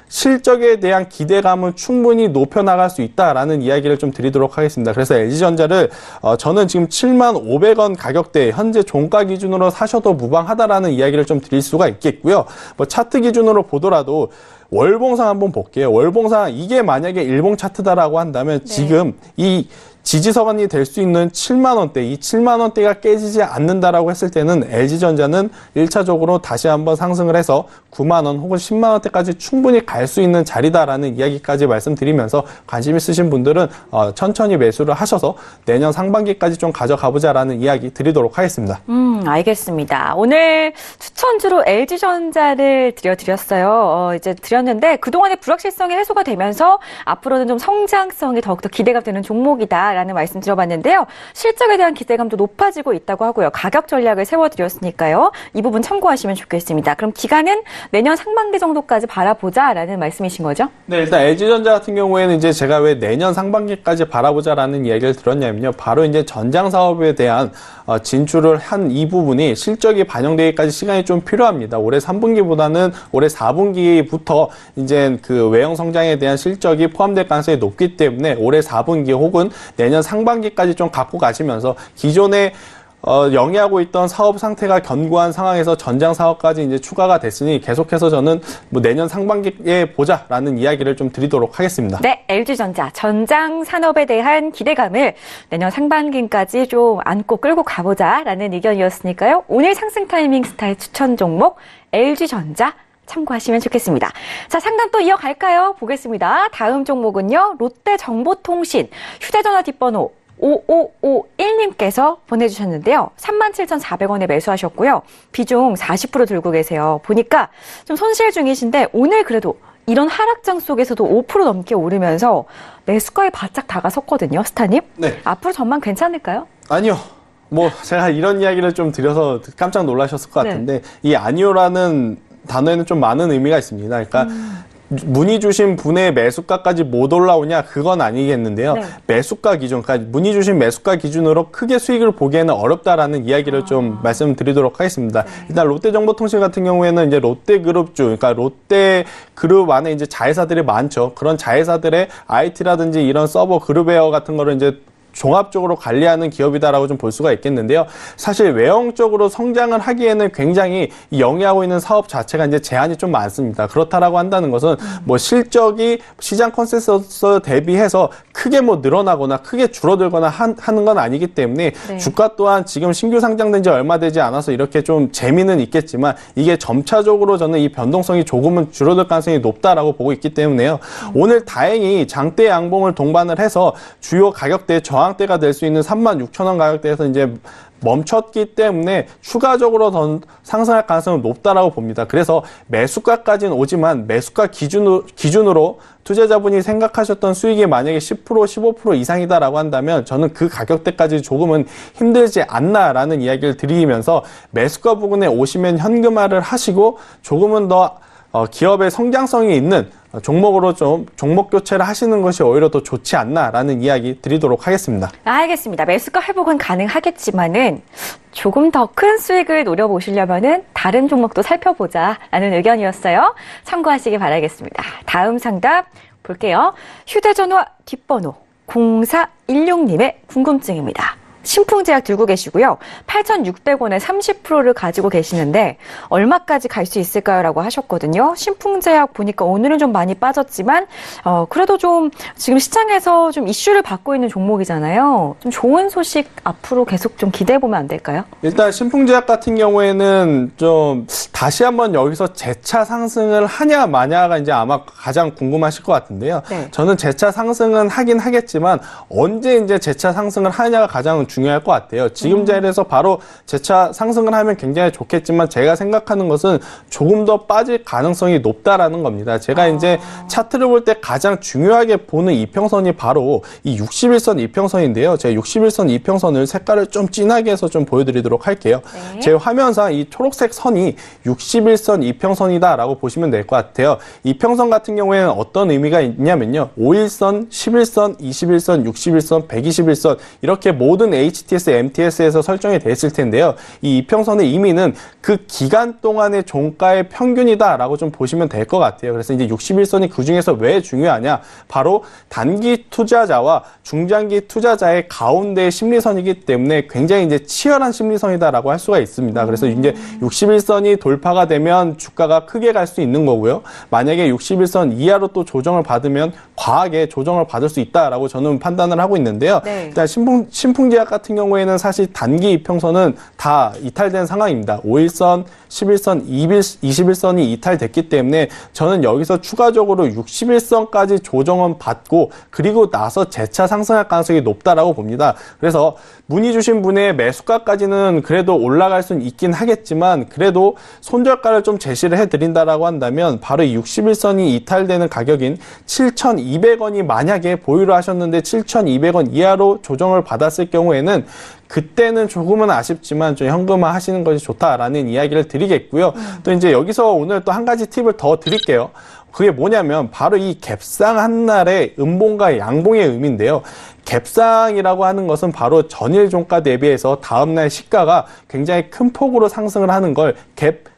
실적에 대한 기대감은 충분히 높여나갈 수 있다라는 이야기를 좀 드리도록 하겠습니다. 그래서 LG전자를 저는 지금 75,000원 가격대 현재 종가 기준으로 사셔도 무방하다라는 이야기를 좀 드릴 수가 있겠고요. 차트 기준으로 보더라도 월봉상 한번 볼게요. 월봉상 이게 만약에 일봉 차트다라고 한다면 지금 이 지지선이 될 수 있는 7만 원대, 이 7만 원대가 깨지지 않는다라고 했을 때는 LG전자는 1차적으로 다시 한번 상승을 해서 9만 원 혹은 10만 원대까지 충분히 갈 수 있는 자리다라는 이야기까지 말씀드리면서 관심 있으신 분들은 천천히 매수를 하셔서 내년 상반기까지 좀 가져가보자라는 이야기 드리도록 하겠습니다. 알겠습니다. 오늘 추천주로 LG전자를 드렸어요. 이제 드렸는데 그동안의 불확실성이 해소가 되면서 앞으로는 좀 성장성이 더욱더 기대가 되는 종목이다. 라는 말씀 드려봤는데요. 실적에 대한 기대감도 높아지고 있다고 하고요. 가격 전략을 세워드렸으니까요. 이 부분 참고하시면 좋겠습니다. 그럼 기간은 내년 상반기 정도까지 바라보자라는 말씀이신 거죠? 네, 일단 LG전자 같은 경우에는 이제 제가 왜 내년 상반기까지 바라보자라는 이야기를 들었냐면요. 바로 이제 전장 사업에 대한 진출을 한 이 부분이 실적이 반영되기까지 시간이 좀 필요합니다. 올해 3분기보다는 올해 4분기부터 이제 그 외형 성장에 대한 실적이 포함될 가능성이 높기 때문에 올해 4분기 혹은 내년 상반기까지 좀 갖고 가시면서 기존에 영위하고 있던 사업 상태가 견고한 상황에서 전장 사업까지 이제 추가가 됐으니 계속해서 저는 내년 상반기에 보자라는 이야기를 좀 드리도록 하겠습니다. 네, LG전자 전장 산업에 대한 기대감을 내년 상반기까지 좀 안고 끌고 가보자라는 의견이었으니까요. 오늘 상승 타이밍 스타일 추천 종목 LG전자 참고하시면 좋겠습니다. 자, 상담 또 이어갈까요? 보겠습니다. 다음 종목은요. 롯데정보통신 휴대전화 뒷번호 5551님께서 보내주셨는데요. 37,400원에 매수하셨고요. 비중 40% 들고 계세요. 보니까 좀 손실 중이신데 오늘 그래도 이런 하락장 속에서도 5% 넘게 오르면서 매수가에 바짝 다가섰거든요. 스타님. 네. 앞으로 전망 괜찮을까요? 아니요. 제가 이런 이야기를 좀 드려서 깜짝 놀라셨을 것 같은데 이 아니요라는 단어에는 좀 많은 의미가 있습니다. 그러니까 문의 주신 분의 매수가까지 못 올라오냐 그건 아니겠는데요. 네. 매수가 기준, 그러니까 문의 주신 매수가 기준으로 크게 수익을 보기에는 어렵다라는 이야기를 좀 말씀드리도록 하겠습니다. 일단 롯데정보통신 같은 경우에는 이제 롯데그룹주, 그러니까 롯데그룹 안에 이제 자회사들이 많죠. 그런 자회사들의 IT라든지 이런 서버 그룹웨어 같은 거를 이제 종합적으로 관리하는 기업이다라고 좀 볼 수가 있겠는데요. 사실 외형적으로 성장을 하기에는 굉장히 영위하고 있는 사업 자체가 이제 제한이 좀 많습니다. 그렇다라고 한다는 것은 실적이 시장 컨센서스 대비해서 크게 늘어나거나 크게 줄어들거나 하는 건 아니기 때문에 네. 주가 또한 지금 신규 상장된 지 얼마 되지 않아서 이렇게 좀 재미는 있겠지만 이게 점차적으로 저는 이 변동성이 조금은 줄어들 가능성이 높다라고 보고 있기 때문에요. 오늘 다행히 장대 양봉을 동반을 해서 주요 가격대 저항대가 될 수 있는 36,000원 가격대에서 이제 멈췄기 때문에 추가적으로 더 상승할 가능성은 높다라고 봅니다. 그래서 매수가까지는 오지만 매수가 기준으로 투자자분이 생각하셨던 수익이 만약에 10%, 15% 이상이다라고 한다면 저는 그 가격대까지 조금은 힘들지 않나라는 이야기를 드리면서 매수가 부분에 오시면 현금화를 하시고 조금은 더 기업의 성장성이 있는 종목으로 좀 종목 교체를 하시는 것이 오히려 더 좋지 않나라는 이야기 드리도록 하겠습니다. 알겠습니다. 매수가 회복은 가능하겠지만은 조금 더 큰 수익을 노려보시려면은 다른 종목도 살펴보자라는 의견이었어요. 참고하시기 바라겠습니다. 다음 상담 볼게요. 휴대전화 뒷번호 0416님의 궁금증입니다. 신풍제약 들고 계시고요. 8,600원에 30%를 가지고 계시는데 얼마까지 갈 수 있을까요? 라고 하셨거든요. 신풍제약 보니까 오늘은 좀 많이 빠졌지만 그래도 좀 지금 시장에서 좀 이슈를 받고 있는 종목이잖아요. 좀 좋은 소식 앞으로 계속 좀 기대해보면 안 될까요? 일단 신풍제약 같은 경우에는 좀 다시 한번 여기서 재차 상승을 하냐 마냐가 이제 아마 가장 궁금하실 것 같은데요. 네. 저는 재차 상승은 하긴 하겠지만 언제 이제 재차 상승을 하냐가 가장 중요할 것 같아요. 지금 자리에서 바로 재차 상승을 하면 굉장히 좋겠지만 제가 생각하는 것은 조금 더 빠질 가능성이 높다라는 겁니다. 제가 이제 차트를 볼 때 가장 중요하게 보는 이평선이 바로 이 61선 이평선인데요. 제가 61선 이평선을 색깔을 좀 진하게 해서 좀 보여드리도록 할게요. 네. 제 화면상 이 초록색 선이 61선 이평선이다라고 보시면 될 것 같아요. 이평선 같은 경우에는 어떤 의미가 있냐면요. 5일선, 11선, 21선, 61선, 121선 이렇게 모든 HTS, MTS에서 설정이 되어 있을 텐데요. 이 이평선의 의미는 그 기간 동안의 종가의 평균이다라고 좀 보시면 될 것 같아요. 그래서 이제 61선이 그 중에서 왜 중요하냐? 바로 단기 투자자와 중장기 투자자의 가운데의 심리선이기 때문에 굉장히 이제 치열한 심리선이다라고 할 수가 있습니다. 그래서 이제 61선이 돌파가 되면 주가가 크게 갈 수 있는 거고요. 만약에 61선 이하로 또 조정을 받으면 과하게 조정을 받을 수 있다라고 저는 판단을 하고 있는데요. 네. 일단 신풍제약 같은 경우에는 사실 단기 이평선은 다 이탈된 상황입니다. 5일선, 11선, 21선이 이탈됐기 때문에 저는 여기서 추가적으로 61선까지 조정은 받고 그리고 나서 재차 상승할 가능성이 높다라고 봅니다. 그래서 문의 주신 분의 매수가까지는 그래도 올라갈 수는 있긴 하겠지만 그래도 손절가를 좀 제시를 해드린다라고 한다면 바로 이 61선이 이탈되는 가격인 7,200원이 만약에 보유를 하셨는데 7,200원 이하로 조정을 받았을 경우에는 그때는 조금은 아쉽지만 좀 현금화 하시는 것이 좋다라는 이야기를 드리겠고요. 또 이제 여기서 오늘 또 한 가지 팁을 더 드릴게요. 그게 뭐냐면 바로 이 갭상 한 날의 음봉과 양봉의 의미인데요. 갭상이라고 하는 것은 바로 전일 종가 대비해서 다음날 시가가 굉장히 큰 폭으로 상승을 하는 걸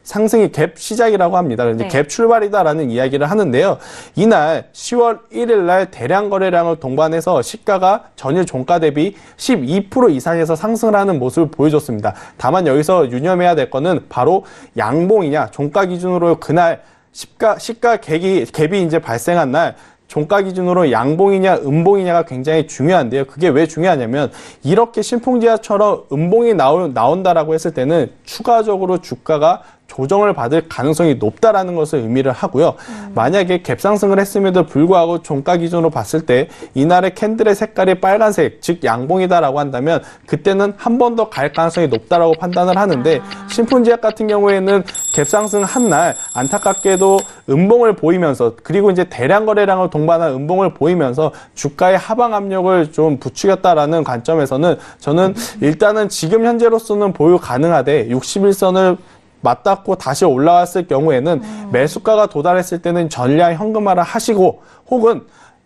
상승이 갭 시작이라고 합니다. 그래서 네. 갭 출발이다라는 이야기를 하는데요. 이날 10월 1일 날 대량 거래량을 동반해서 시가가 전일 종가 대비 12% 이상에서 상승을 하는 모습을 보여줬습니다. 다만 여기서 유념해야 될 거는 바로 양봉이냐 종가 기준으로 그날 시가 갭이 이제 발생한 날 종가 기준으로 양봉이냐 음봉이냐가 굉장히 중요한데요. 그게 왜 중요하냐면 이렇게 신풍제약처럼 음봉이 나온다라고 했을 때는 추가적으로 주가가 조정을 받을 가능성이 높다라는 것을 의미를 하고요. 만약에 갭상승을 했음에도 불구하고 종가 기준으로 봤을 때 이날의 캔들의 색깔이 빨간색, 즉 양봉이다라고 한다면 그때는 한 번 더 갈 가능성이 높다라고 판단을 하는데 신풍제약 같은 경우에는 갭상승 한 날 안타깝게도 음봉을 보이면서 그리고 이제 대량 거래량을 동반한 음봉을 보이면서 주가의 하방 압력을 좀 부추겼다라는 관점에서는 저는 일단은 지금 현재로서는 보유 가능하되 61선을 맞닿고 다시 올라왔을 경우에는 매수가가 도달했을 때는 전량 현금화를 하시고 혹은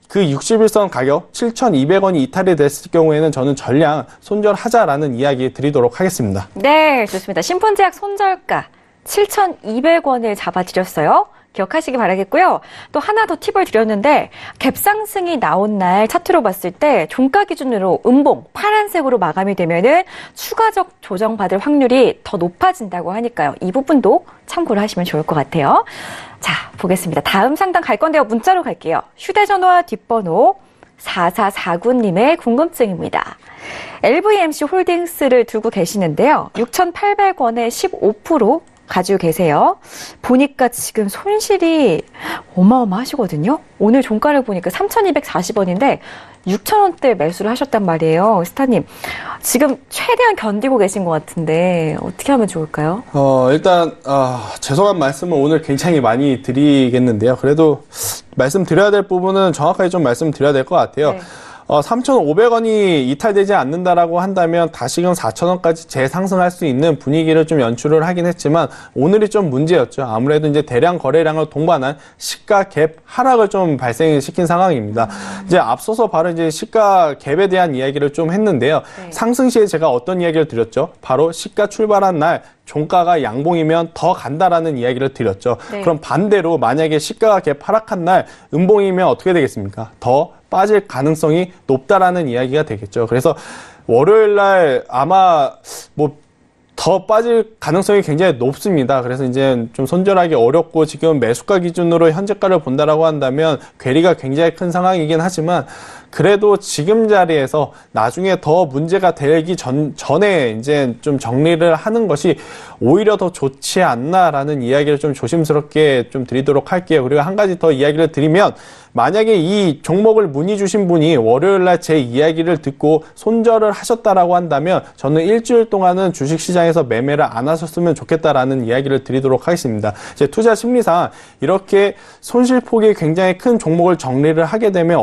그 61선 가격 7,200원이 이탈이 됐을 경우에는 저는 전량 손절하자라는 이야기 드리도록 하겠습니다. 네, 좋습니다. 신풍제약 손절가 7,200원을 잡아드렸어요. 기억하시기 바라겠고요. 또 하나 더 팁을 드렸는데 갭상승이 나온 날 차트로 봤을 때 종가 기준으로 음봉 파란색으로 마감이 되면은 추가적 조정받을 확률이 더 높아진다고 하니까요. 이 부분도 참고를 하시면 좋을 것 같아요. 자, 보겠습니다. 다음 상담 갈 건데요. 문자로 갈게요. 휴대전화 뒷번호 4449님의 궁금증입니다. LVMC 홀딩스를 두고 계시는데요. 6,800원에 15% 가지고 계세요. 보니까 지금 손실이 어마어마하시거든요. 오늘 종가를 보니까 3,240원인데 6,000원대 매수를 하셨단 말이에요. 스타님, 지금 최대한 견디고 계신 것 같은데 어떻게 하면 좋을까요? 일단 죄송한 말씀을 오늘 굉장히 많이 드리겠는데요. 그래도 말씀드려야 될 부분은 정확하게 좀 말씀드려야 될 것 같아요. 네. 3,500원이 이탈되지 않는다라고 한다면 다시금 4,000원까지 재상승할 수 있는 분위기를 좀 연출을 하긴 했지만 오늘이 좀 문제였죠. 아무래도 이제 대량 거래량을 동반한 시가 갭 하락을 좀 발생시킨 상황입니다. 이제 앞서서 바로 이제 시가 갭에 대한 이야기를 좀 했는데요. 네. 상승 시에 제가 어떤 이야기를 드렸죠? 바로 시가 출발한 날 종가가 양봉이면 더 간다라는 이야기를 드렸죠. 네. 그럼 반대로 만약에 시가가 갭 하락한 날 음봉이면 어떻게 되겠습니까? 더 빠질 가능성이 높다라는 이야기가 되겠죠. 그래서 월요일 날 아마 더 빠질 가능성이 굉장히 높습니다. 그래서 이제 좀 손절하기 어렵고 지금 매수가 기준으로 현재가를 본다라고 한다면 괴리가 굉장히 큰 상황이긴 하지만 그래도 지금 자리에서 나중에 더 문제가 되기 전에 이제 좀 정리를 하는 것이 오히려 더 좋지 않나라는 이야기를 좀 조심스럽게 좀 드리도록 할게요. 그리고 한 가지 더 이야기를 드리면 만약에 이 종목을 문의 주신 분이 월요일 날 제 이야기를 듣고 손절을 하셨다라고 한다면 저는 일주일 동안은 주식시장에서 매매를 안 하셨으면 좋겠다라는 이야기를 드리도록 하겠습니다. 이제 투자 심리상 이렇게 손실폭이 굉장히 큰 종목을 정리를 하게 되면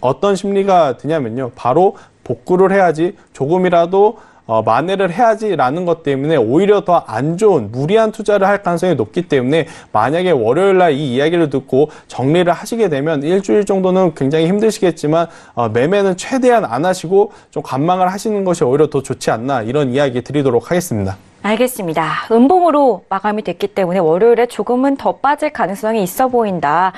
어떤 심리가 드냐면요. 바로 복구를 해야지 조금이라도 만회를 해야지라는 것 때문에 오히려 더 안 좋은 무리한 투자를 할 가능성이 높기 때문에 만약에 월요일날 이 이야기를 듣고 정리를 하시게 되면 일주일 정도는 굉장히 힘드시겠지만 매매는 최대한 안 하시고 좀 관망을 하시는 것이 오히려 더 좋지 않나 이런 이야기 드리도록 하겠습니다. 알겠습니다. 음봉으로 마감이 됐기 때문에 월요일에 조금은 더 빠질 가능성이 있어 보인다.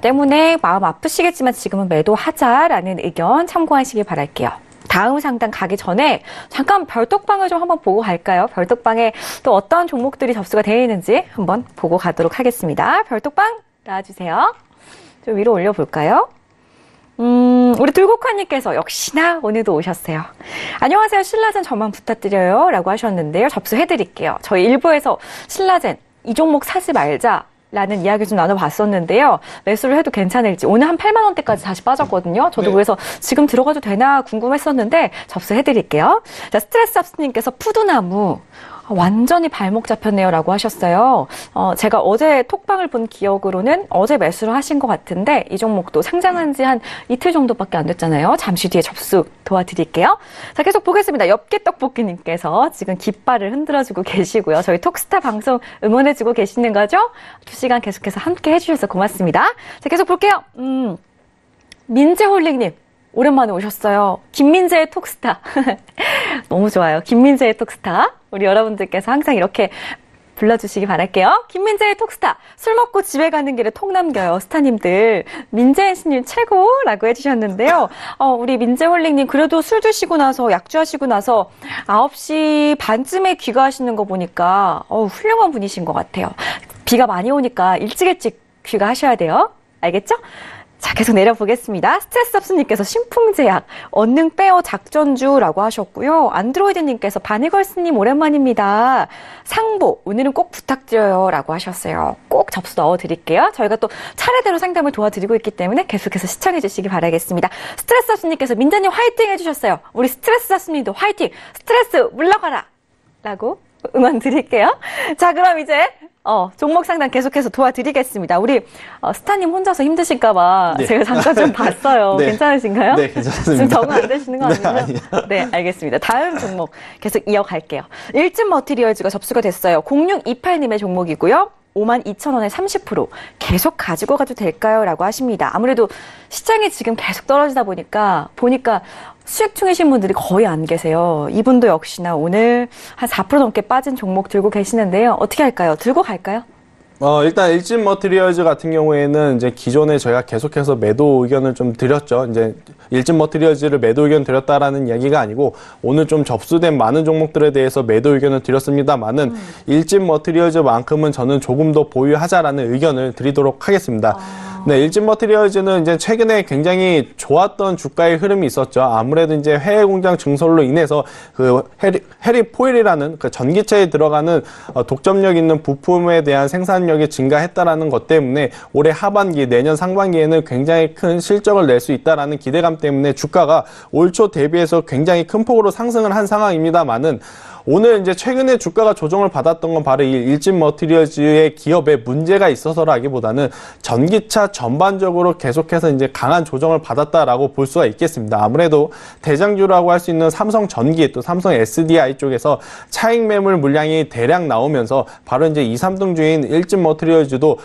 때문에 마음 아프시겠지만 지금은 매도하자라는 의견 참고하시길 바랄게요. 다음 상담 가기 전에 잠깐 별톡방을 좀 한번 보고 갈까요? 별톡방에 또 어떤 종목들이 접수가 되어 있는지 한번 보고 가도록 하겠습니다. 별톡방 나와주세요. 좀 위로 올려볼까요? 우리 들국화님께서 역시나 오늘도 오셨어요. 안녕하세요. 신라젠 저만 부탁드려요. 라고 하셨는데요. 접수해드릴게요. 저희 일부에서 신라젠 이 종목 사지 말자. 라는 이야기 좀 나눠봤었는데요. 매수를 해도 괜찮을지. 오늘 한 8만 원대까지 다시 빠졌거든요. 저도 그래서 지금 들어가도 되나 궁금했었는데 접수해드릴게요. 자, 스트레스 합스님께서 푸두나무 완전히 발목 잡혔네요 라고 하셨어요. 제가 어제 톡방을 본 기억으로는 어제 매수를 하신 것 같은데 이 종목도 상장한 지 한 이틀 정도밖에 안 됐잖아요. 잠시 뒤에 접수 도와드릴게요. 자, 계속 보겠습니다. 엽기떡볶이님께서 지금 깃발을 흔들어주고 계시고요. 저희 톡스타 방송 응원해주고 계시는 거죠? 2시간 계속해서 함께 해주셔서 고맙습니다. 자, 계속 볼게요. 민재홀릭님. 오랜만에 오셨어요. 김민재의 톡스타. 너무 좋아요. 김민재의 톡스타. 우리 여러분들께서 항상 이렇게 불러주시기 바랄게요. 김민재의 톡스타. 술 먹고 집에 가는 길에 톡 남겨요. 스타님들. 민재 씨님 최고라고 해주셨는데요. 우리 민재홀릭님 그래도 술 드시고 나서 약주하시고 나서 9시 반쯤에 귀가하시는 거 보니까 훌륭한 분이신 것 같아요. 비가 많이 오니까 일찍 귀가하셔야 돼요. 알겠죠? 자, 계속 내려보겠습니다. 스트레스 합스님께서 신풍제약, 언능 빼어 작전주라고 하셨고요. 안드로이드님께서 바니걸스님 오랜만입니다. 상보, 오늘은 꼭 부탁드려요. 라고 하셨어요. 꼭 접수 넣어드릴게요. 저희가 또 차례대로 상담을 도와드리고 있기 때문에 계속해서 시청해주시기 바라겠습니다. 스트레스 합스님께서 민자님 화이팅 해주셨어요. 우리 스트레스 합스님도 화이팅! 스트레스 물러가라! 라고 응원 드릴게요. 자, 그럼 이제 종목 상담 계속해서 도와드리겠습니다. 우리 스타님 혼자서 힘드실까봐 네. 제가 잠깐 좀 봤어요. 네. 괜찮으신가요? 네, 괜찮습니다. 지금 적응 안 되시는 거 아니에요? 아니요. 네, 알겠습니다. 다음 종목 계속 이어갈게요. 일진 머티리얼즈가 접수가 됐어요. 0628님의 종목이고요. 52,000원에 30% 계속 가지고 가도 될까요? 라고 하십니다. 아무래도 시장이 지금 계속 떨어지다 보니까 수익 중이신 분들이 거의 안 계세요. 이분도 역시나 오늘 한 4% 넘게 빠진 종목 들고 계시는데요. 어떻게 할까요? 들고 갈까요? 일단 일진 머티리얼즈 같은 경우에는 이제 기존에 저희가 계속해서 매도 의견을 좀 드렸죠. 이제 일진 머티리얼즈를 매도 의견 드렸다라는 이야기가 아니고 오늘 좀 접수된 많은 종목들에 대해서 매도 의견을 드렸습니다만은 일진 머티리얼즈만큼은 저는 조금 더 보유하자라는 의견을 드리도록 하겠습니다. 네, 일진 머티리얼즈는 이제 최근에 굉장히 좋았던 주가의 흐름이 있었죠. 아무래도 이제 해외 공장 증설로 인해서 그 해리포일이라는 그 전기차에 들어가는 독점력 있는 부품에 대한 생산력이 증가했다라는 것 때문에 올해 하반기, 내년 상반기에는 굉장히 큰 실적을 낼 수 있다라는 기대감 때문에 주가가 올 초 대비해서 굉장히 큰 폭으로 상승을 한 상황입니다만은 오늘 이제 최근에 주가가 조정을 받았던 건 바로 이 일진 머티리얼즈의 기업에 문제가 있어서라기보다는 전기차 전반적으로 계속해서 이제 강한 조정을 받았다라고 볼 수가 있겠습니다. 아무래도 대장주라고 할 수 있는 삼성전기 또 삼성 SDI 쪽에서 차익 매물 물량이 대량 나오면서 바로 이제 2, 3등주인 일진 머티리얼즈도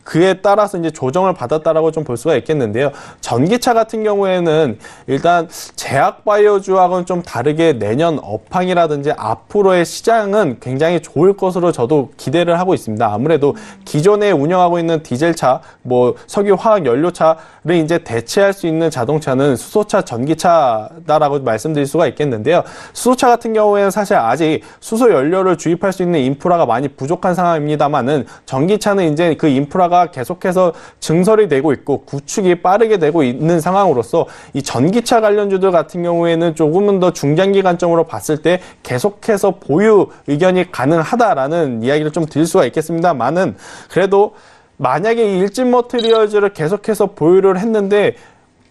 그에 따라서 이제 조정을 받았다라고 좀 볼 수가 있겠는데요. 전기차 같은 경우에는 일단 제약바이오주하고는 좀 다르게 내년 업황이라든지 앞으로의 시장은 굉장히 좋을 것으로 저도 기대를 하고 있습니다. 아무래도 기존에 운영하고 있는 디젤차, 뭐 석유 화학 연료차를 이제 대체할 수 있는 자동차는 수소차, 전기차다라고 말씀드릴 수가 있겠는데요. 수소차 같은 경우에는 사실 아직 수소 연료를 주입할 수 있는 인프라가 많이 부족한 상황입니다만은 전기차는 이제 그 인프라가 계속해서 증설이 되고 있고 구축이 빠르게 되고 있는 상황으로서 이 전기차 관련주들 같은 경우에는 조금은 더 중장기관점으로 봤을 때 계속해서 보유 의견이 가능하다라는 이야기를 좀 드릴 수가 있겠습니다만은 그래도 만약에 이 일진 머티리얼즈를 계속해서 보유를 했는데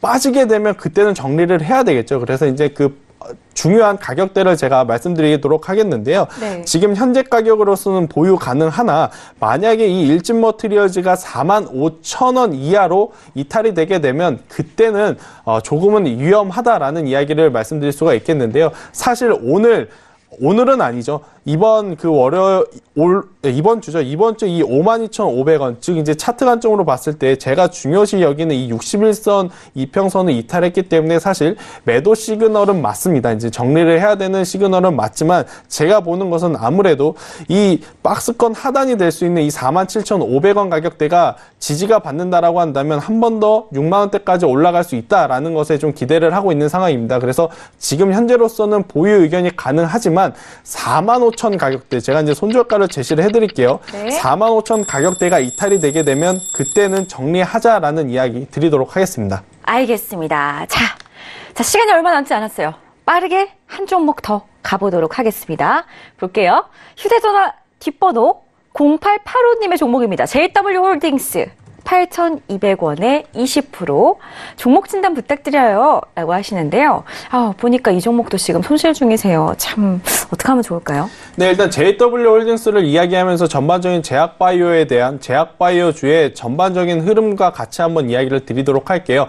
빠지게 되면 그때는 정리를 해야 되겠죠. 그래서 이제 그 중요한 가격대를 제가 말씀드리도록 하겠는데요. 네. 지금 현재 가격으로서는 보유 가능하나 만약에 이 일진 머티리얼즈가 45,000원 이하로 이탈이 되게 되면 그때는 조금은 위험하다라는 이야기를 말씀드릴 수가 있겠는데요. 사실 오늘은 아니죠. 이번 주죠. 이번 주 이 52,500원, 즉 이제 차트 관점으로 봤을 때 제가 중요시 여기는 이 61선 이평선을 이탈했기 때문에 사실 매도 시그널은 맞습니다. 이제 정리를 해야 되는 시그널은 맞지만 제가 보는 것은 아무래도 이 박스권 하단이 될 수 있는 이 47,500원 가격대가 지지가 받는다라고 한다면 한 번 더 6만 원대까지 올라갈 수 있다라는 것에 좀 기대를 하고 있는 상황입니다. 그래서 지금 현재로서는 보유 의견이 가능하지만 45,000 가격대, 제가 이제 손절가를 제시를 해드릴게요. 네. 45,000 가격대가 이탈이 되게 되면 그때는 정리하자라는 이야기 드리도록 하겠습니다. 알겠습니다. 자, 시간이 얼마 남지 않았어요. 빠르게 한 종목 더 가보도록 하겠습니다. 볼게요. 휴대전화 뒷번호 0885님의 종목입니다. JW홀딩스. 8,200원에 20% 종목 진단 부탁드려요 라고 하시는데요. 보니까 이 종목도 지금 손실 중이세요. 참 어떻게 하면 좋을까요? 네, 일단 JW홀딩스를 이야기하면서 전반적인 제약바이오에 대한 제약바이오주의 전반적인 흐름과 같이 한번 이야기를 드리도록 할게요.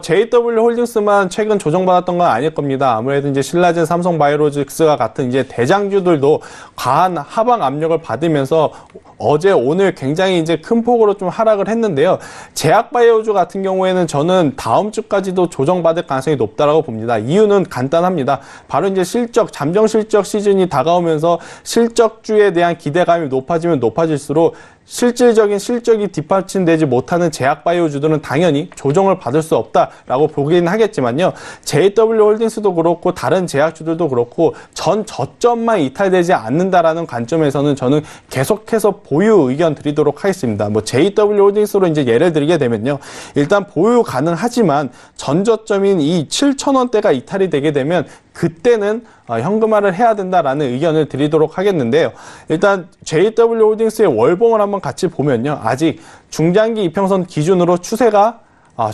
JW홀딩스만 최근 조정받았던 건 아닐 겁니다. 아무래도 이제 신라젠, 삼성바이오로직스가 같은 이제 대장주들도 과한 하방 압력을 받으면서 어제 오늘 굉장히 이제 큰 폭으로 좀 하락을 했는데요. 제약바이오주 같은 경우에는 저는 다음 주까지도 조정받을 가능성이 높다라고 봅니다. 이유는 간단합니다. 바로 이제 잠정 실적 시즌이 다가오면서 실적주에 대한 기대감이 높아질수록 실질적인 실적이 뒷받침되지 못하는 제약바이오주들은 당연히 조정을 받을 수 없다라고 보긴 하겠지만요. JW홀딩스도 그렇고 다른 제약주들도 그렇고 전 저점만 이탈되지 않는다라는 관점에서는 저는 계속해서 보유 의견 드리도록 하겠습니다. JW홀딩스로 이제 예를 들게 되면요. 일단 보유 가능하지만 전 저점인 이 7,000원대가 이탈이 되게 되면 그때는 현금화를 해야 된다라는 의견을 드리도록 하겠는데요. 일단 JW홀딩스의 월봉을 한번 같이 보면요. 아직 중장기 이평선 기준으로 추세가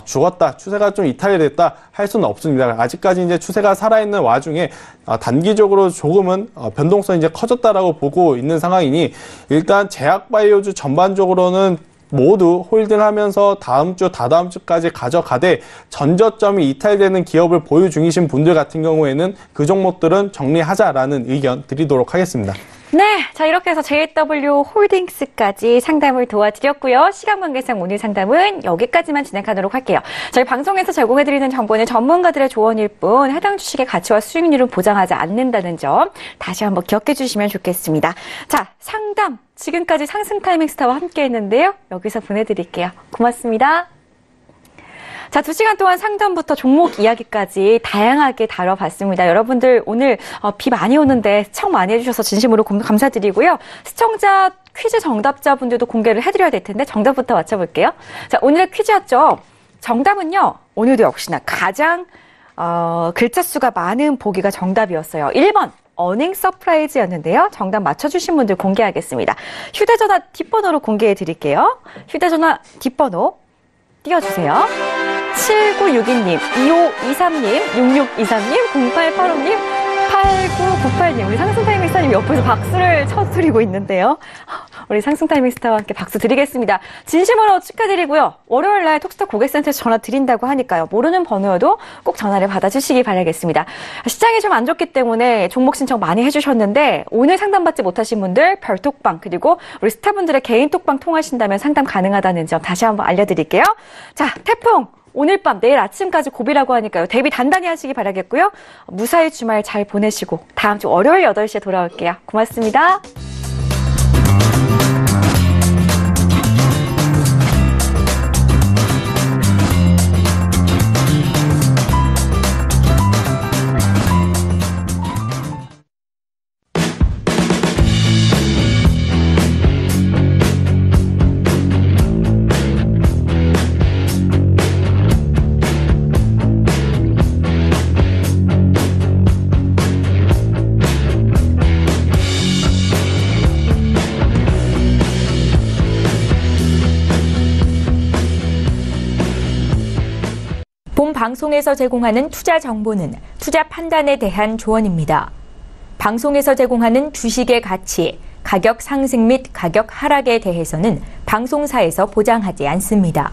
죽었다, 추세가 좀 이탈이 됐다 할 수는 없습니다. 아직까지 이제 추세가 살아있는 와중에 단기적으로 조금은 변동성이 이제 커졌다라고 보고 있는 상황이니 일단 제약바이오주 전반적으로는 모두 홀딩하면서 다음 주, 다다음 주까지 가져가되 전저점이 이탈되는 기업을 보유 중이신 분들 같은 경우에는 그 종목들은 정리하자라는 의견 드리도록 하겠습니다. 네, 자 이렇게 해서 JW홀딩스까지 상담을 도와드렸고요. 시간 관계상 오늘 상담은 여기까지만 진행하도록 할게요. 저희 방송에서 제공해드리는 정보는 전문가들의 조언일 뿐 해당 주식의 가치와 수익률은 보장하지 않는다는 점 다시 한번 기억해 주시면 좋겠습니다. 자, 상담 지금까지 상승타이밍스타와 함께 했는데요. 여기서 보내드릴게요. 고맙습니다. 자, 2시간 동안 상담부터 종목 이야기까지 다양하게 다뤄봤습니다. 여러분들 오늘 비 많이 오는데 시청 많이 해주셔서 진심으로 감사드리고요. 시청자 퀴즈 정답자분들도 공개를 해드려야 될 텐데 정답부터 맞춰볼게요. 자, 오늘의 퀴즈였죠. 정답은요. 오늘도 역시나 가장 글자 수가 많은 보기가 정답이었어요. 1번. 어닝 서프라이즈였는데요. 정답 맞춰주신 분들 공개하겠습니다. 휴대전화 뒷번호로 공개해드릴게요. 휴대전화 뒷번호 띄워주세요. 7962님, 2523님, 6623님, 0885님, 8998님, 우리 상승타이밍 스타님 옆에서 박수를 쳐드리고 있는데요. 우리 상승타이밍 스타와 함께 박수 드리겠습니다. 진심으로 축하드리고요. 월요일 날 톡스타 고객센터에서 전화 드린다고 하니까요. 모르는 번호여도 꼭 전화를 받아주시기 바라겠습니다. 시장이 좀 안 좋기 때문에 종목 신청 많이 해주셨는데 오늘 상담받지 못하신 분들 별톡방 그리고 우리 스타분들의 개인 톡방 통하신다면 상담 가능하다는 점 다시 한번 알려드릴게요. 자, 태풍! 오늘 밤 내일 아침까지 고비라고 하니까요. 대비 단단히 하시기 바라겠고요. 무사히 주말 잘 보내시고 다음 주 월요일 8시에 돌아올게요. 고맙습니다. 본 방송에서 제공하는 투자 정보는 투자 판단에 대한 조언입니다. 방송에서 제공하는 주식의 가치, 가격 상승 및 가격 하락에 대해서는 방송사에서 보장하지 않습니다.